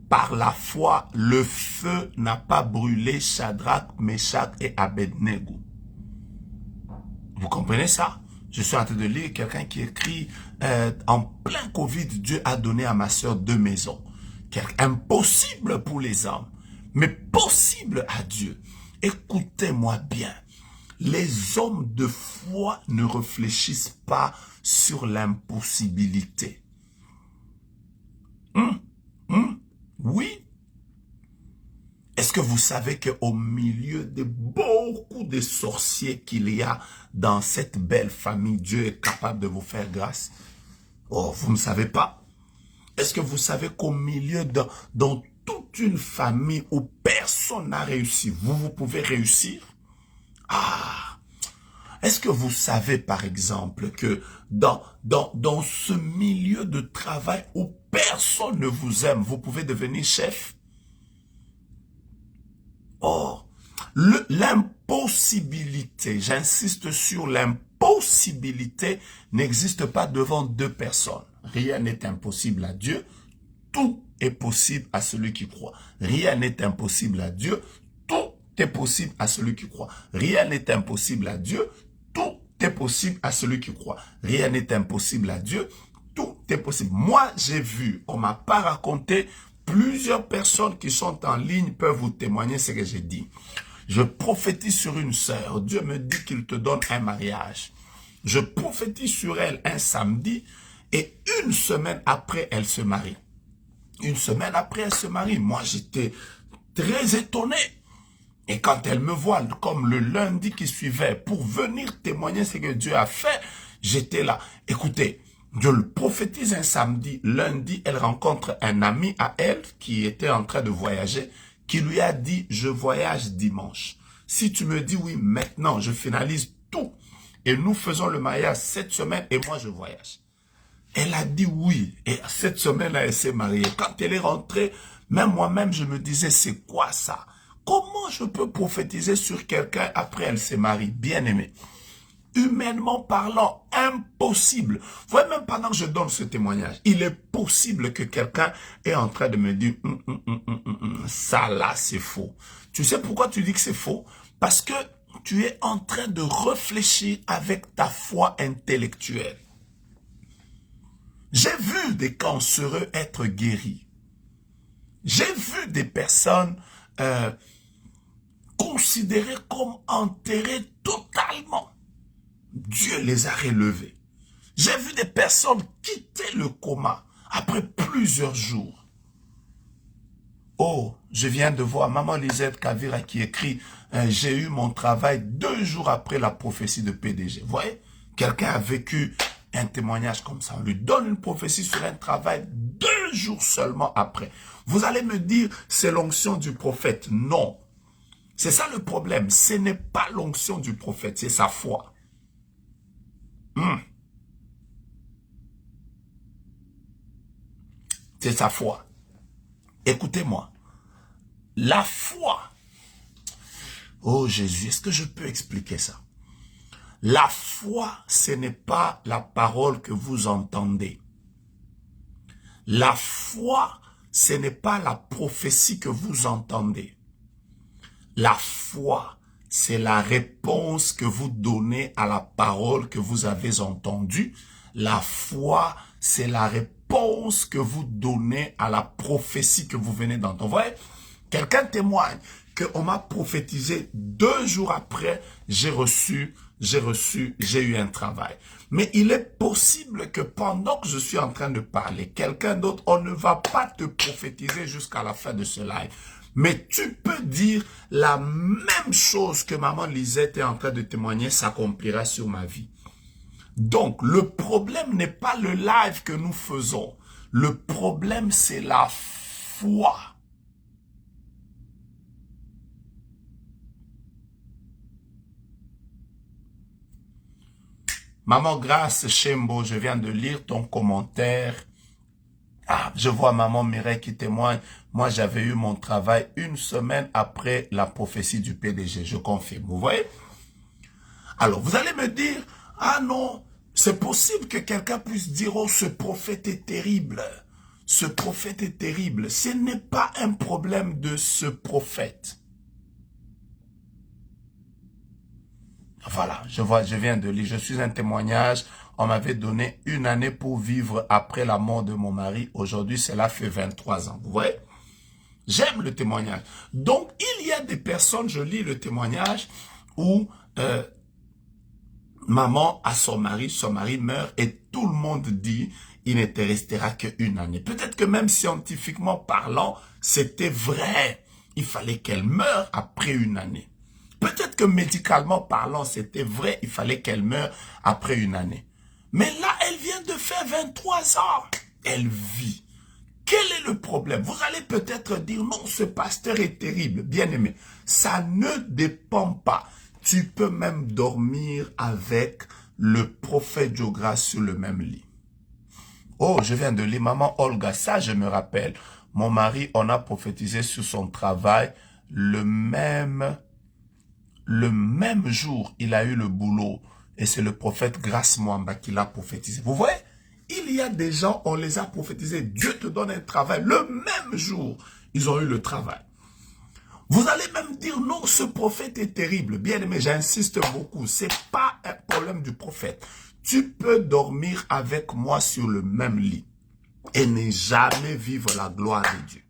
Par la foi, le feu n'a pas brûlé Shadrach, Meshach et Abednego. Vous comprenez ça? Je suis en train de lire quelqu'un qui écrit en plein Covid, Dieu a donné à ma soeur 2 maisons. Impossible pour les hommes, mais possible à Dieu. Écoutez-moi bien. Les hommes de foi ne réfléchissent pas sur l'impossibilité. Oui. Est-ce que vous savez qu'au milieu de beaucoup de sorciers qu'il y a dans cette belle famille, Dieu est capable de vous faire grâce? Oh, vous ne savez pas? Est-ce que vous savez qu'au milieu dans toute une famille où personne n'a réussi, vous pouvez réussir? Ah, est-ce que vous savez par exemple que dans ce milieu de travail où personne ne vous aime, vous pouvez devenir chef? Oh, l'impossibilité, j'insiste sur l'impossibilité, n'existe pas devant deux personnes. Rien n'est impossible à Dieu, tout est possible à celui qui croit. Rien n'est impossible à Dieu, tout est possible à celui qui croit. Rien n'est impossible à Dieu, tout est possible à celui qui croit. Rien n'est impossible à Dieu, tout est possible. Moi, j'ai vu, on m'a pas raconté, plusieurs personnes qui sont en ligne peuvent vous témoigner ce que j'ai dit. Je prophétise sur une sœur, Dieu me dit qu'il te donne un mariage. Je prophétise sur elle un samedi et une semaine après, elle se marie. Une semaine après, elle se marie. Moi, j'étais très étonné. Et quand elle me voit, comme le lundi qui suivait, pour venir témoigner ce que Dieu a fait, j'étais là. Écoutez, je le prophétise un samedi. Lundi, elle rencontre un ami à elle qui était en train de voyager, qui lui a dit, je voyage dimanche. Si tu me dis oui, maintenant, je finalise tout. Et nous faisons le mariage cette semaine et moi, je voyage. Elle a dit oui. Et cette semaine-là, elle s'est mariée. Quand elle est rentrée, même moi-même, je me disais, c'est quoi ça? Comment je peux prophétiser sur quelqu'un après elle s'est mariée? Bien aimé. Humainement parlant, impossible. Vous voyez, même pendant que je donne ce témoignage, il est possible que quelqu'un est en train de me dire, ça là, c'est faux. Tu sais pourquoi tu dis que c'est faux? Parce que tu es en train de réfléchir avec ta foi intellectuelle. J'ai vu des cancéreux être guéris. J'ai vu des personnes considérées comme enterrées totalement. Dieu les a relevés. J'ai vu des personnes quitter le coma après plusieurs jours. Oh, je viens de voir Maman Lisette Kavira qui écrit « J'ai eu mon travail 2 jours après la prophétie de PDG ». Vous voyez, quelqu'un a vécu un témoignage comme ça. On lui donne une prophétie sur un travail 2 jours seulement après. Vous allez me dire, c'est l'onction du prophète. Non. C'est ça le problème. Ce n'est pas l'onction du prophète, c'est sa foi. C'est sa foi. Écoutez-moi. La foi. Oh Jésus, est-ce que je peux expliquer ça? La foi, ce n'est pas la parole que vous entendez. La foi, ce n'est pas la prophétie que vous entendez. La foi, c'est la réponse que vous donnez à la parole que vous avez entendue. La foi, c'est la réponse que vous donnez à la prophétie que vous venez d'entendre. Vous voyez, quelqu'un témoigne qu'on m'a prophétisé 2 jours après, j'ai eu un travail. Mais il est possible que pendant que je suis en train de parler, quelqu'un d'autre, on ne va pas te prophétiser jusqu'à la fin de ce live. Mais tu peux dire la même chose que maman Lisette est en train de témoigner s'accomplira sur ma vie. Donc, le problème n'est pas le live que nous faisons. Le problème, c'est la foi. Maman Grâce Chembo, je viens de lire ton commentaire. Ah, je vois maman Mireille qui témoigne. Moi, j'avais eu mon travail 1 semaine après la prophétie du PDG. Je confirme, vous voyez? Alors, vous allez me dire, ah non, c'est possible que quelqu'un puisse dire, oh, ce prophète est terrible. Ce prophète est terrible. Ce n'est pas un problème de ce prophète. Voilà, je viens de lire, je suis un témoignage. On m'avait donné 1 année pour vivre après la mort de mon mari. Aujourd'hui, cela fait 23 ans. Vous voyez? J'aime le témoignage. Donc, il y a des personnes, je lis le témoignage, où maman a son mari meurt et tout le monde dit, il ne te restera qu'1 année. Peut-être que même scientifiquement parlant, c'était vrai. Il fallait qu'elle meure après 1 année. Peut-être que médicalement parlant, c'était vrai, il fallait qu'elle meure après 1 année. Mais là, elle vient de faire 23 ans. Elle vit. Quel est le problème? Vous allez peut-être dire, non, ce pasteur est terrible. Bien aimé, ça ne dépend pas. Tu peux même dormir avec le prophète Jogra sur le même lit. Oh, je viens de lire, maman Olga, ça je me rappelle. Mon mari, on a prophétisé sur son travail le même jour, il a eu le boulot. Et c'est le prophète Grace Mwamba qui l'a prophétisé. Vous voyez, il y a des gens, on les a prophétisés. Dieu te donne un travail. Le même jour, ils ont eu le travail. Vous allez même dire, non, ce prophète est terrible. Bien aimé, j'insiste beaucoup. C'est pas un problème du prophète. Tu peux dormir avec moi sur le même lit et ne jamais vivre la gloire de Dieu.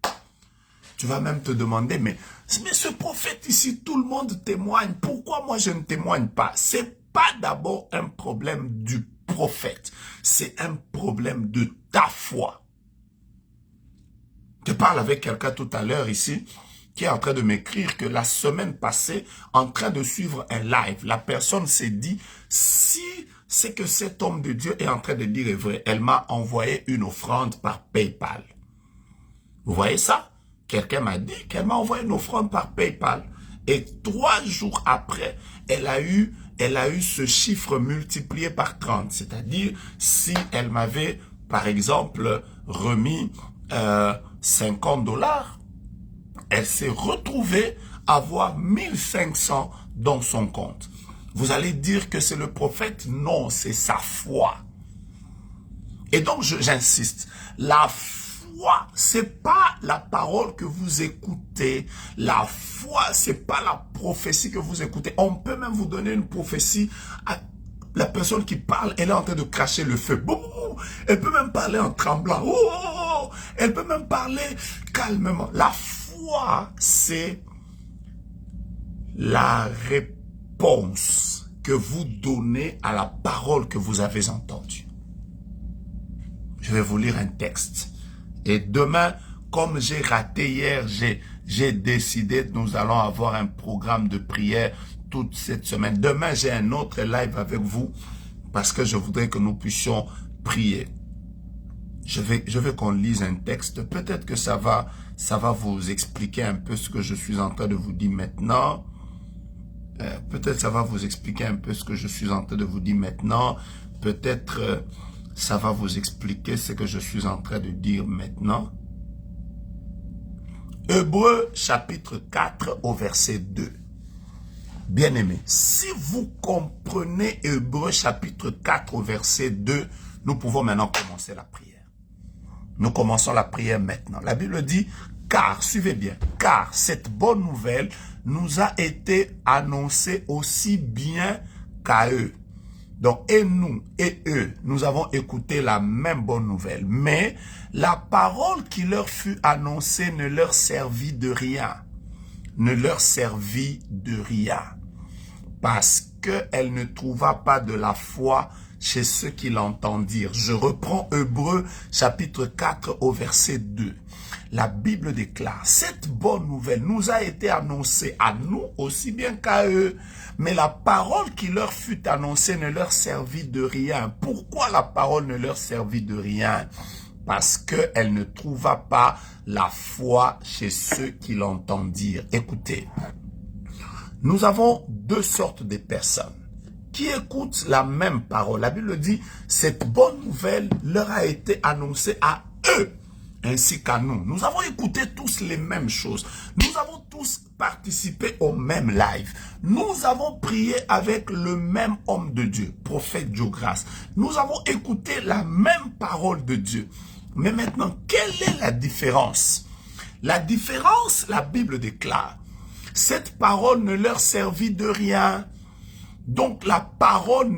Tu vas même te demander, mais ce prophète ici, tout le monde témoigne. Pourquoi moi je ne témoigne pas? C'est pas d'abord un problème du prophète. C'est un problème de ta foi. Je parle avec quelqu'un tout à l'heure ici, qui est en train de m'écrire que la semaine passée, en train de suivre un live, la personne s'est dit, si c'est que cet homme de Dieu est en train de dire est vrai, elle m'a envoyé une offrande par PayPal. Vous voyez ça? Quelqu'un m'a dit qu'elle m'a envoyé une offrande par PayPal. Et 3 jours après, elle a eu ce chiffre multiplié par 30. C'est-à-dire, si elle m'avait, par exemple, remis 50 $, elle s'est retrouvée à avoir 1500 dans son compte. Vous allez dire que c'est le prophète? Non, c'est sa foi. Et donc, j'insiste, la foi, c'est pas la parole que vous écoutez. La foi, c'est pas la prophétie que vous écoutez. On peut même vous donner une prophétie à la personne qui parle, elle est en train de cracher le feu. Boum, elle peut même parler en tremblant. Oh, elle peut même parler calmement. La foi, c'est la réponse que vous donnez à la parole que vous avez entendue. Je vais vous lire un texte. Et demain, comme j'ai raté hier, j'ai décidé, nous allons avoir un programme de prière toute cette semaine. Demain, j'ai un autre live avec vous parce que je voudrais que nous puissions prier. Je vais qu'on lise un texte. Peut-être que ça va vous expliquer un peu ce que je suis en train de vous dire maintenant. Peut-être ça va vous expliquer un peu ce que je suis en train de vous dire maintenant. Peut-être ça va vous expliquer ce que je suis en train de dire maintenant. Hébreux chapitre 4 au verset 2. Bien-aimés, si vous comprenez Hébreux chapitre 4 au verset 2, nous pouvons maintenant commencer la prière. Nous commençons la prière maintenant. La Bible dit, car, suivez bien, car cette bonne nouvelle nous a été annoncée aussi bien qu'à eux. Donc, et nous et eux, nous avons écouté la même bonne nouvelle. Mais la parole qui leur fut annoncée ne leur servit de rien. Ne leur servit de rien. Parce qu'elle ne trouva pas de la foi chez ceux qui l'entendirent. Je reprends Hébreux chapitre 4 au verset 2. La Bible déclare, cette bonne nouvelle nous a été annoncée à nous aussi bien qu'à eux. Mais la parole qui leur fut annoncée ne leur servit de rien. Pourquoi la parole ne leur servit de rien? Parce qu'elle ne trouva pas la foi chez ceux qui l'entendirent. Écoutez, nous avons deux sortes de personnes qui écoutent la même parole. La Bible dit, cette bonne nouvelle leur a été annoncée à eux, ainsi qu'à nous. Nous avons écouté tous les mêmes choses. Nous avons tous participé au même live. Nous avons prié avec le même homme de Dieu, prophète Diogras. Nous avons écouté la même parole de Dieu. Mais maintenant, quelle est la différence? La différence, la Bible déclare, cette parole ne leur servit de rien. Donc la parole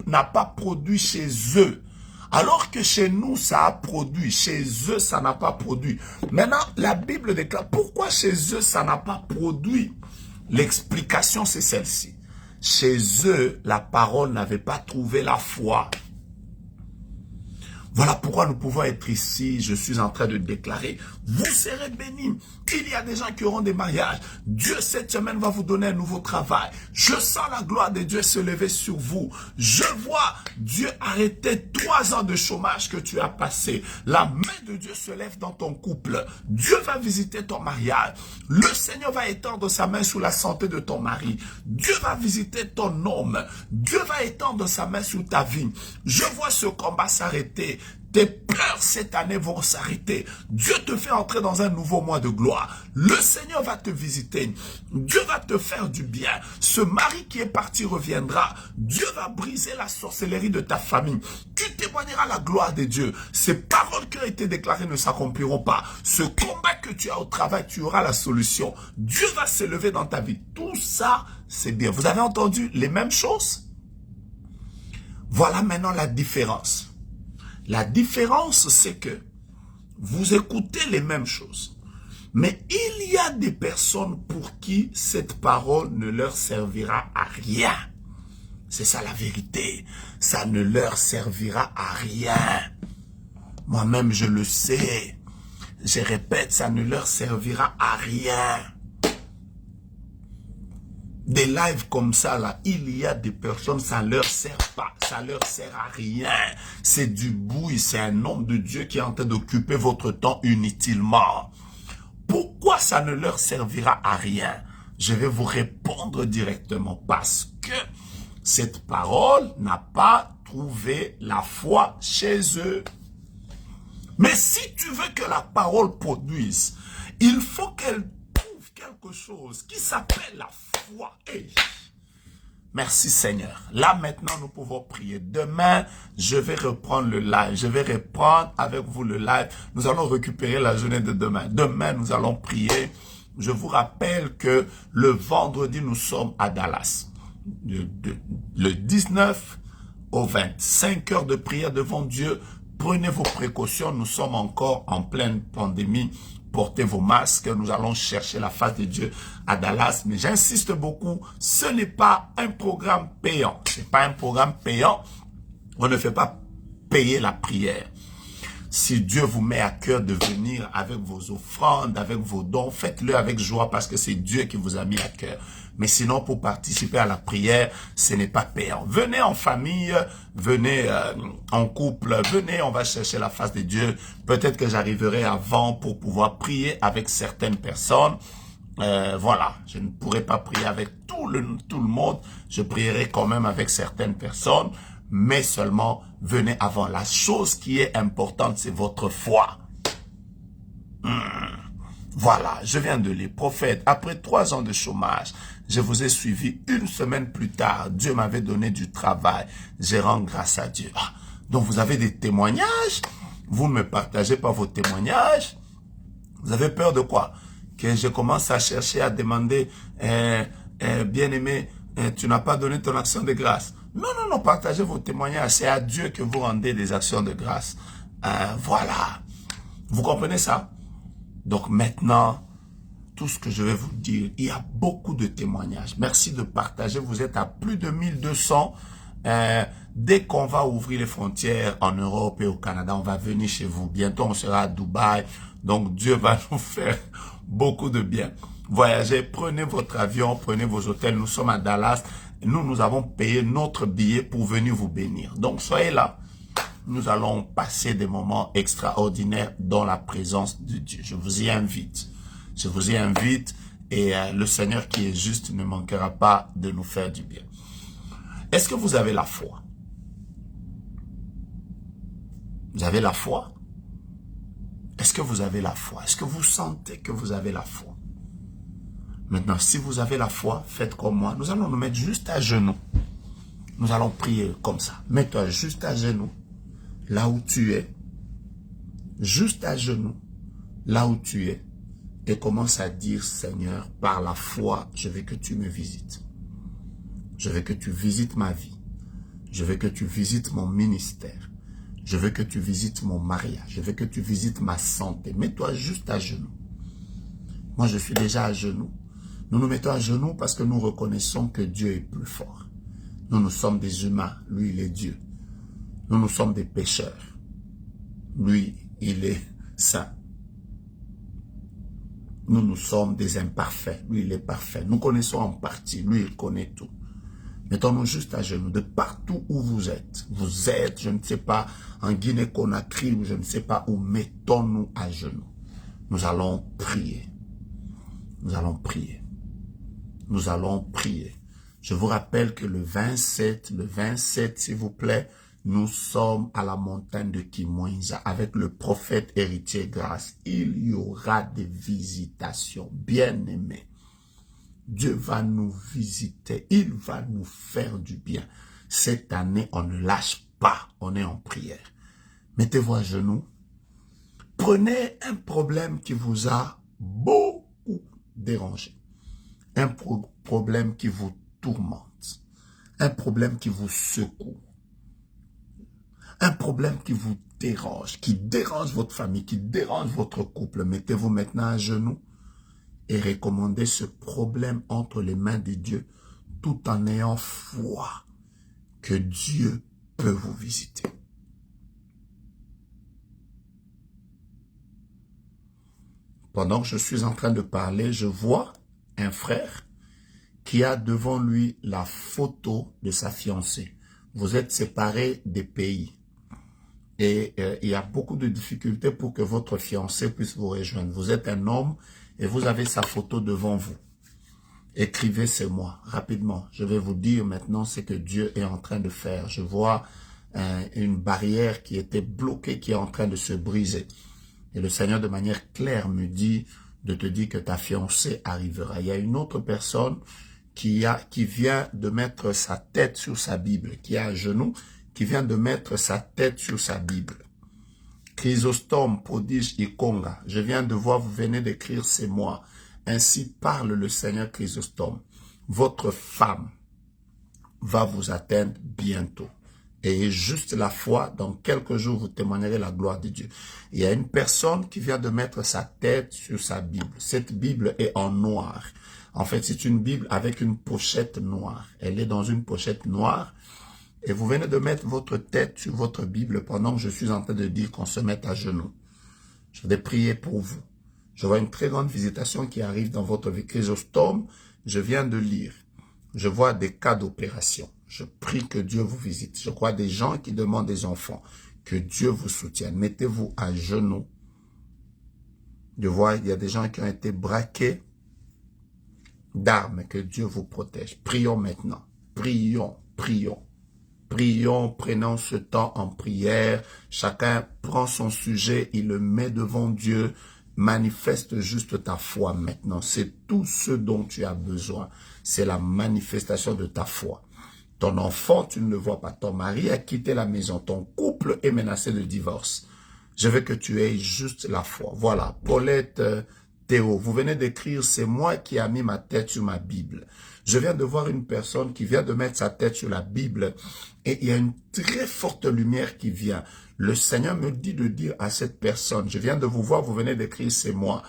n'a pas produit chez eux. Alors que chez nous, ça a produit. Chez eux, ça n'a pas produit. Maintenant, la Bible déclare, pourquoi chez eux, ça n'a pas produit? L'explication, c'est celle-ci. Chez eux, la parole n'avait pas trouvé la foi. Voilà pourquoi nous pouvons être ici. Je suis en train de déclarer, vous serez bénis. Il y a des gens qui auront des mariages. Dieu, cette semaine, va vous donner un nouveau travail. Je sens la gloire de Dieu se lever sur vous. Je vois Dieu arrêter 3 ans de chômage que tu as passé. La main de Dieu se lève dans ton couple. Dieu va visiter ton mariage. Le Seigneur va étendre sa main sur la santé de ton mari. Dieu va visiter ton homme. Dieu va étendre sa main sur ta vie. Je vois ce combat s'arrêter. Tes pleurs cette année vont s'arrêter. Dieu te fait entrer dans un nouveau mois de gloire. Le Seigneur va te visiter. Dieu va te faire du bien. Ce mari qui est parti reviendra. Dieu va briser la sorcellerie de ta famille. Tu témoigneras la gloire de Dieu. Ces paroles qui ont été déclarées ne s'accompliront pas. Ce combat que tu as au travail, tu auras la solution. Dieu va s'élever dans ta vie. Tout ça, c'est bien. Vous avez entendu les mêmes choses? Voilà maintenant la différence. La différence, c'est que vous écoutez les mêmes choses. Mais il y a des personnes pour qui cette parole ne leur servira à rien. C'est ça la vérité. Ça ne leur servira à rien. Moi-même, je le sais. Je répète, ça ne leur servira à rien. Des lives comme ça, là, il y a des personnes, ça leur sert pas, ça leur sert à rien. C'est du bruit, c'est un homme de Dieu qui est en train d'occuper votre temps inutilement. Pourquoi ça ne leur servira à rien? Je vais vous répondre directement. Parce que cette parole n'a pas trouvé la foi chez eux. Mais si tu veux que la parole produise, il faut qu'elle quelque chose qui s'appelle la foi. Hey. Merci Seigneur. Là maintenant nous pouvons prier. Demain je vais reprendre le live. Je vais reprendre avec vous le live. Nous allons récupérer la journée de demain. Demain nous allons prier. Je vous rappelle que le vendredi nous sommes à Dallas. Le 19 au 20. 5 heures de prière devant Dieu. Prenez vos précautions. Nous sommes encore en pleine pandémie. Portez vos masques, nous allons chercher la face de Dieu à Dallas. Mais j'insiste beaucoup, ce n'est pas un programme payant. Ce n'est pas un programme payant. On ne fait pas payer la prière. Si Dieu vous met à cœur de venir avec vos offrandes, avec vos dons, faites-le avec joie parce que c'est Dieu qui vous a mis à cœur. Mais sinon, pour participer à la prière, ce n'est pas payant. Venez en famille, venez en couple, venez, on va chercher la face de Dieu. Peut-être que j'arriverai avant pour pouvoir prier avec certaines personnes. Voilà, je ne pourrai pas prier avec tout le monde. Je prierai quand même avec certaines personnes, mais seulement venez avant. La chose qui est importante, c'est votre foi. Voilà, je viens de lire. Prophète, après 3 ans de chômage, je vous ai suivi 1 semaine plus tard. Dieu m'avait donné du travail. Je rends grâce à Dieu. Ah, donc vous avez des témoignages? Vous ne me partagez pas vos témoignages? Vous avez peur de quoi? Que je commence à chercher, à demander, bien-aimé, tu n'as pas donné ton action de grâce. Non, non, non, partagez vos témoignages. C'est à Dieu que vous rendez des actions de grâce. Voilà. Vous comprenez ça? Donc maintenant, tout ce que je vais vous dire, il y a beaucoup de témoignages. Merci de partager. Vous êtes à plus de 1200. Dès qu'on va ouvrir les frontières en Europe et au Canada, on va venir chez vous. Bientôt, on sera à Dubaï. Donc, Dieu va nous faire beaucoup de bien. Voyagez, prenez votre avion, prenez vos hôtels. Nous sommes à Dallas. Nous avons payé notre billet pour venir vous bénir. Donc, soyez là. Nous allons passer des moments extraordinaires dans la présence de Dieu. Je vous y invite. Je vous y invite et le Seigneur qui est juste ne manquera pas de nous faire du bien. Est-ce que vous avez la foi? Vous avez la foi? Est-ce que vous avez la foi? Est-ce que vous sentez que vous avez la foi? Maintenant, si vous avez la foi, faites comme moi. Nous allons nous mettre juste à genoux. Nous allons prier comme ça. Mets-toi juste à genoux. Là où tu es, juste à genoux, là où tu es, et commence à dire, Seigneur, par la foi, je veux que tu me visites. Je veux que tu visites ma vie. Je veux que tu visites mon ministère. Je veux que tu visites mon mariage. Je veux que tu visites ma santé. Mets-toi juste à genoux. Moi, je suis déjà à genoux. Nous nous mettons à genoux parce que nous reconnaissons que Dieu est plus fort. Nous sommes des humains. Lui, il est Dieu. Nous sommes des pécheurs. Lui, il est saint. Nous sommes des imparfaits. Lui, il est parfait. Nous connaissons en partie. Lui, il connaît tout. Mettons-nous juste à genoux, de partout où vous êtes. Vous êtes, je ne sais pas, en Guinée-Conakry ou je ne sais pas où. Mettons-nous à genoux. Nous allons prier. Nous allons prier. Nous allons prier. Je vous rappelle que le 27, s'il vous plaît, nous sommes à la montagne de Kimwenza avec le prophète héritier grâce. Il y aura des visitations, bien-aimés. Dieu va nous visiter, il va nous faire du bien. Cette année, on ne lâche pas, on est en prière. Mettez-vous à genoux. Prenez un problème qui vous a beaucoup dérangé. Un problème qui vous tourmente. Un problème qui vous secoue. Un problème qui vous dérange, qui dérange votre famille, qui dérange votre couple. Mettez-vous maintenant à genoux et recommandez ce problème entre les mains de Dieu tout en ayant foi que Dieu peut vous visiter. Pendant que je suis en train de parler, je vois un frère qui a devant lui la photo de sa fiancée. Vous êtes séparés des pays. Et il y a beaucoup de difficultés pour que votre fiancé puisse vous rejoindre. Vous êtes un homme et vous avez sa photo devant vous. Écrivez, c'est moi, rapidement. Je vais vous dire maintenant ce que Dieu est en train de faire. Je vois une barrière qui était bloquée, qui est en train de se briser. Et le Seigneur, de manière claire, me dit de te dire que ta fiancée arrivera. Il y a une autre personne qui vient de mettre sa tête sur sa Bible, qui est à genoux, qui vient de mettre sa tête sur sa Bible. Chrysostome, prodige Ikonga, je viens de voir, vous venez d'écrire, c'est moi. Ainsi parle le Seigneur Chrysostome. Votre femme va vous atteindre bientôt. Et juste la foi, dans quelques jours, vous témoignerez la gloire de Dieu. Il y a une personne qui vient de mettre sa tête sur sa Bible. Cette Bible est en noir. En fait, c'est une Bible avec une pochette noire. Elle est dans une pochette noire. Et vous venez de mettre votre tête sur votre Bible pendant que je suis en train de dire qu'on se mette à genoux. Je vais prier pour vous. Je vois une très grande visitation qui arrive dans votre vie. Chrysostome, Je viens de lire. Je vois des cas d'opération. Je prie que Dieu vous visite. Je vois des gens qui demandent des enfants. Que Dieu vous soutienne. Mettez-vous à genoux. Je vois, il y a des gens qui ont été braqués d'armes. Que Dieu vous protège. Prions maintenant. Prions, prions. Prions, prenons ce temps en prière. Chacun prend son sujet, il le met devant Dieu. Manifeste juste ta foi maintenant. C'est tout ce dont tu as besoin. C'est la manifestation de ta foi. Ton enfant, tu ne le vois pas. Ton mari a quitté la maison. Ton couple est menacé de divorce. Je veux que tu aies juste la foi. Voilà, Paulette, Théo, vous venez d'écrire, c'est moi qui ai mis ma tête sur ma Bible. Je viens de voir une personne qui vient de mettre sa tête sur la Bible et il y a une très forte lumière qui vient. Le Seigneur me dit de dire à cette personne, je viens de vous voir, vous venez d'écrire, c'est moi.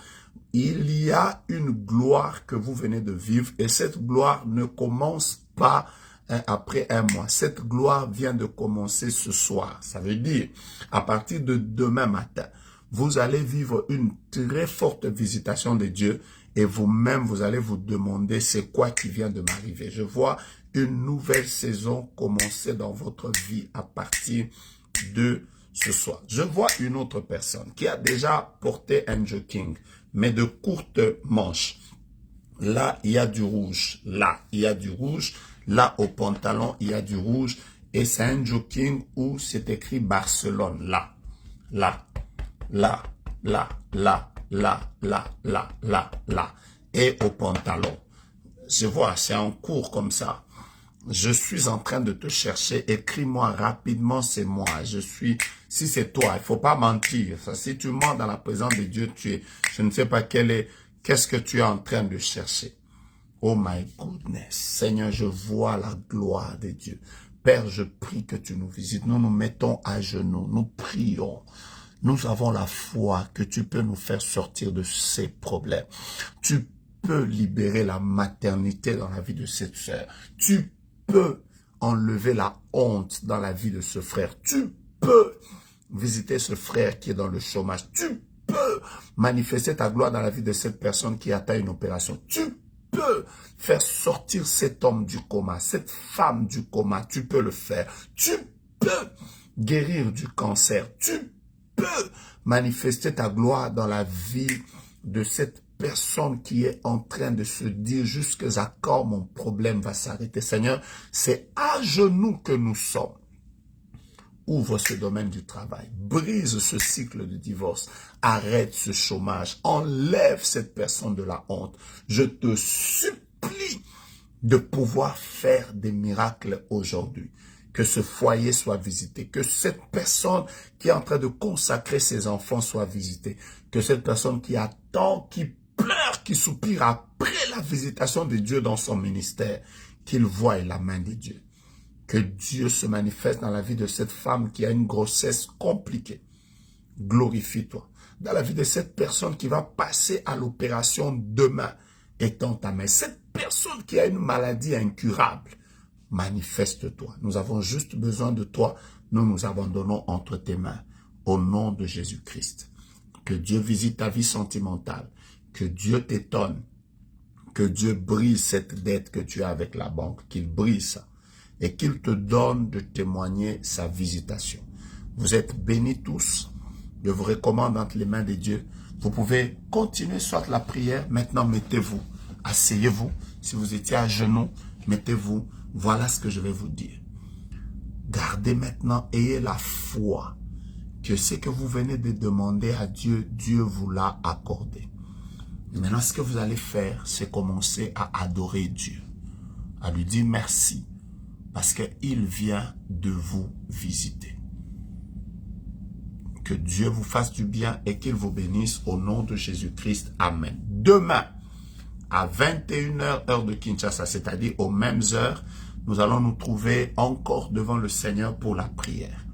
Il y a une gloire que vous venez de vivre et cette gloire ne commence pas après un mois. Cette gloire vient de commencer ce soir. Ça veut dire, à partir de demain matin, vous allez vivre une très forte visitation de Dieu et vous-même, vous allez vous demander c'est quoi qui vient de m'arriver. Je vois une nouvelle saison commencer dans votre vie à partir de ce soir. Je vois une autre personne qui a déjà porté un jogging, mais de courtes manches. Là, il y a du rouge. Là, il y a du rouge. Là, au pantalon, il y a du rouge. Et c'est un jogging où c'est écrit Barcelone. Là, là, là, là, là, là, là, là, là, là. Et au pantalon. Je vois, c'est en cours comme ça. Je suis en train de te chercher. Écris-moi rapidement, c'est moi. Je suis, si c'est toi, il faut pas mentir. Si tu mens dans la présence de Dieu, je ne sais pas qu'est-ce que tu es en train de chercher. Oh my goodness. Seigneur, je vois la gloire de Dieu. Père, je prie que tu nous visites. Nous nous mettons à genoux. Nous prions. Nous avons la foi que tu peux nous faire sortir de ces problèmes. Tu peux libérer la maternité dans la vie de cette sœur. Tu peux enlever la honte dans la vie de ce frère. Tu peux visiter ce frère qui est dans le chômage. Tu peux manifester ta gloire dans la vie de cette personne qui atteint une opération. Tu peux faire sortir cet homme du coma, cette femme du coma. Tu peux le faire. Tu peux guérir du cancer. Tu peux manifester ta gloire dans la vie de cette personne qui est en train de se dire jusqu'à quand mon problème va s'arrêter. Seigneur, c'est à genoux que nous sommes. Ouvre ce domaine du travail, brise ce cycle de divorce, arrête ce chômage, enlève cette personne de la honte. Je te supplie de pouvoir faire des miracles aujourd'hui. Que ce foyer soit visité, que cette personne qui est en train de consacrer ses enfants soit visitée, que cette personne qui attend, qui pleure, qui soupire après la visitation de Dieu dans son ministère, qu'il voie la main de Dieu. Que Dieu se manifeste dans la vie de cette femme qui a une grossesse compliquée. Glorifie-toi. Dans la vie de cette personne qui va passer à l'opération demain, étends ta main. Cette personne qui a une maladie incurable, manifeste-toi. Nous avons juste besoin de toi. Nous nous abandonnons entre tes mains. Au nom de Jésus-Christ. Que Dieu visite ta vie sentimentale. Que Dieu t'étonne. Que Dieu brise cette dette que tu as avec la banque. Qu'il brise ça. Et qu'il te donne de témoigner sa visitation. Vous êtes bénis tous. Je vous recommande entre les mains de Dieu. Vous pouvez continuer soit la prière. Maintenant, mettez-vous. Asseyez-vous. Si vous étiez à genoux, mettez-vous. Voilà ce que je vais vous dire. Gardez maintenant, ayez la foi que ce que vous venez de demander à Dieu, Dieu vous l'a accordé. Et maintenant, ce que vous allez faire, c'est commencer à adorer Dieu. À lui dire merci. Parce qu'il vient de vous visiter. Que Dieu vous fasse du bien et qu'il vous bénisse au nom de Jésus-Christ. Amen. Demain, à 21h, heure de Kinshasa, c'est-à-dire aux mêmes heures, nous allons nous trouver encore devant le Seigneur pour la prière.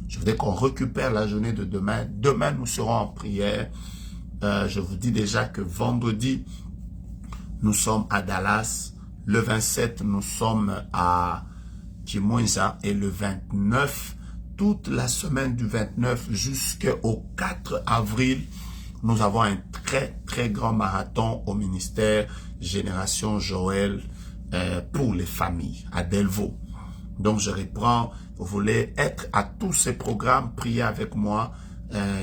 Je voudrais qu'on récupère la journée de demain. Demain, nous serons en prière. Je vous dis déjà que vendredi, nous sommes à Dallas. Le 27, nous sommes à Kimoïsa. Et le 29, toute la semaine du 29 jusqu'au 4 avril, nous avons un très grand marathon au ministère Génération Joël pour les familles à Delvaux. Donc je reprends, vous voulez être à tous ces programmes, priez avec moi.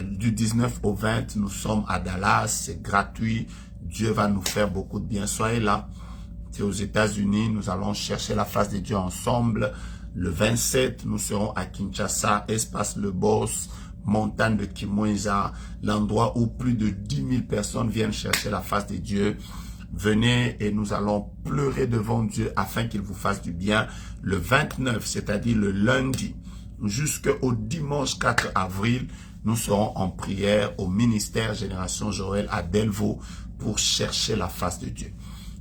Du 19 au 20, nous sommes à Dallas, c'est gratuit. Dieu va nous faire beaucoup de bien. Soyez là. C'est aux États-Unis, nous allons chercher la face de Dieu ensemble. Le 27, nous serons à Kinshasa, Espace Le Boss, montagne de Kimweza, l'endroit où plus de 10 000 personnes viennent chercher la face de Dieu. Venez et nous allons pleurer devant Dieu afin qu'il vous fasse du bien. Le 29, c'est-à-dire le lundi, jusqu'au dimanche 4 avril, nous serons en prière au ministère Génération Joël à Delvaux pour chercher la face de Dieu.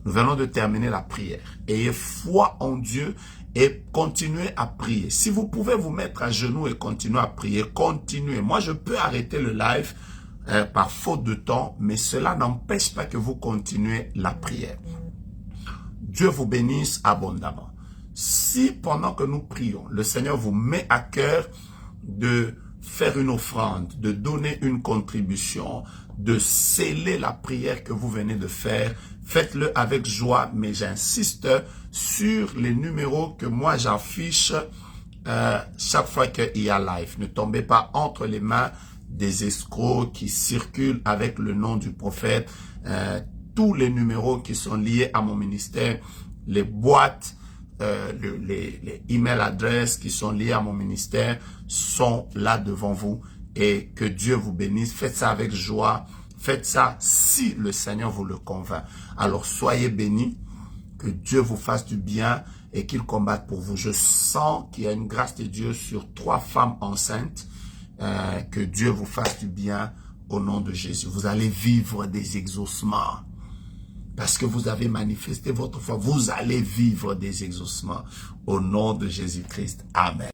Nous venons de terminer la prière. Ayez foi en Dieu et continuez à prier. Si vous pouvez vous mettre à genoux et continuer à prier, continuez. Moi, je peux arrêter le live par faute de temps, mais cela n'empêche pas que vous continuez la prière. Dieu vous bénisse abondamment. Si pendant que nous prions, le Seigneur vous met à cœur de faire une offrande, de donner une contribution, de sceller la prière que vous venez de faire, faites-le avec joie, mais j'insiste sur les numéros que moi j'affiche chaque fois qu'il y a live. Ne tombez pas entre les mains des escrocs qui circulent avec le nom du prophète. Tous les numéros qui sont liés à mon ministère, les boîtes, les email adresses qui sont liées à mon ministère sont là devant vous et que Dieu vous bénisse. Faites ça avec joie. Faites ça si le Seigneur vous le convainc. Alors soyez bénis, que Dieu vous fasse du bien et qu'il combatte pour vous. Je sens qu'il y a une grâce de Dieu sur 3 femmes enceintes. Que Dieu vous fasse du bien au nom de Jésus. Vous allez vivre des exaucements. Parce que vous avez manifesté votre foi, vous allez vivre des exaucements au nom de Jésus-Christ. Amen.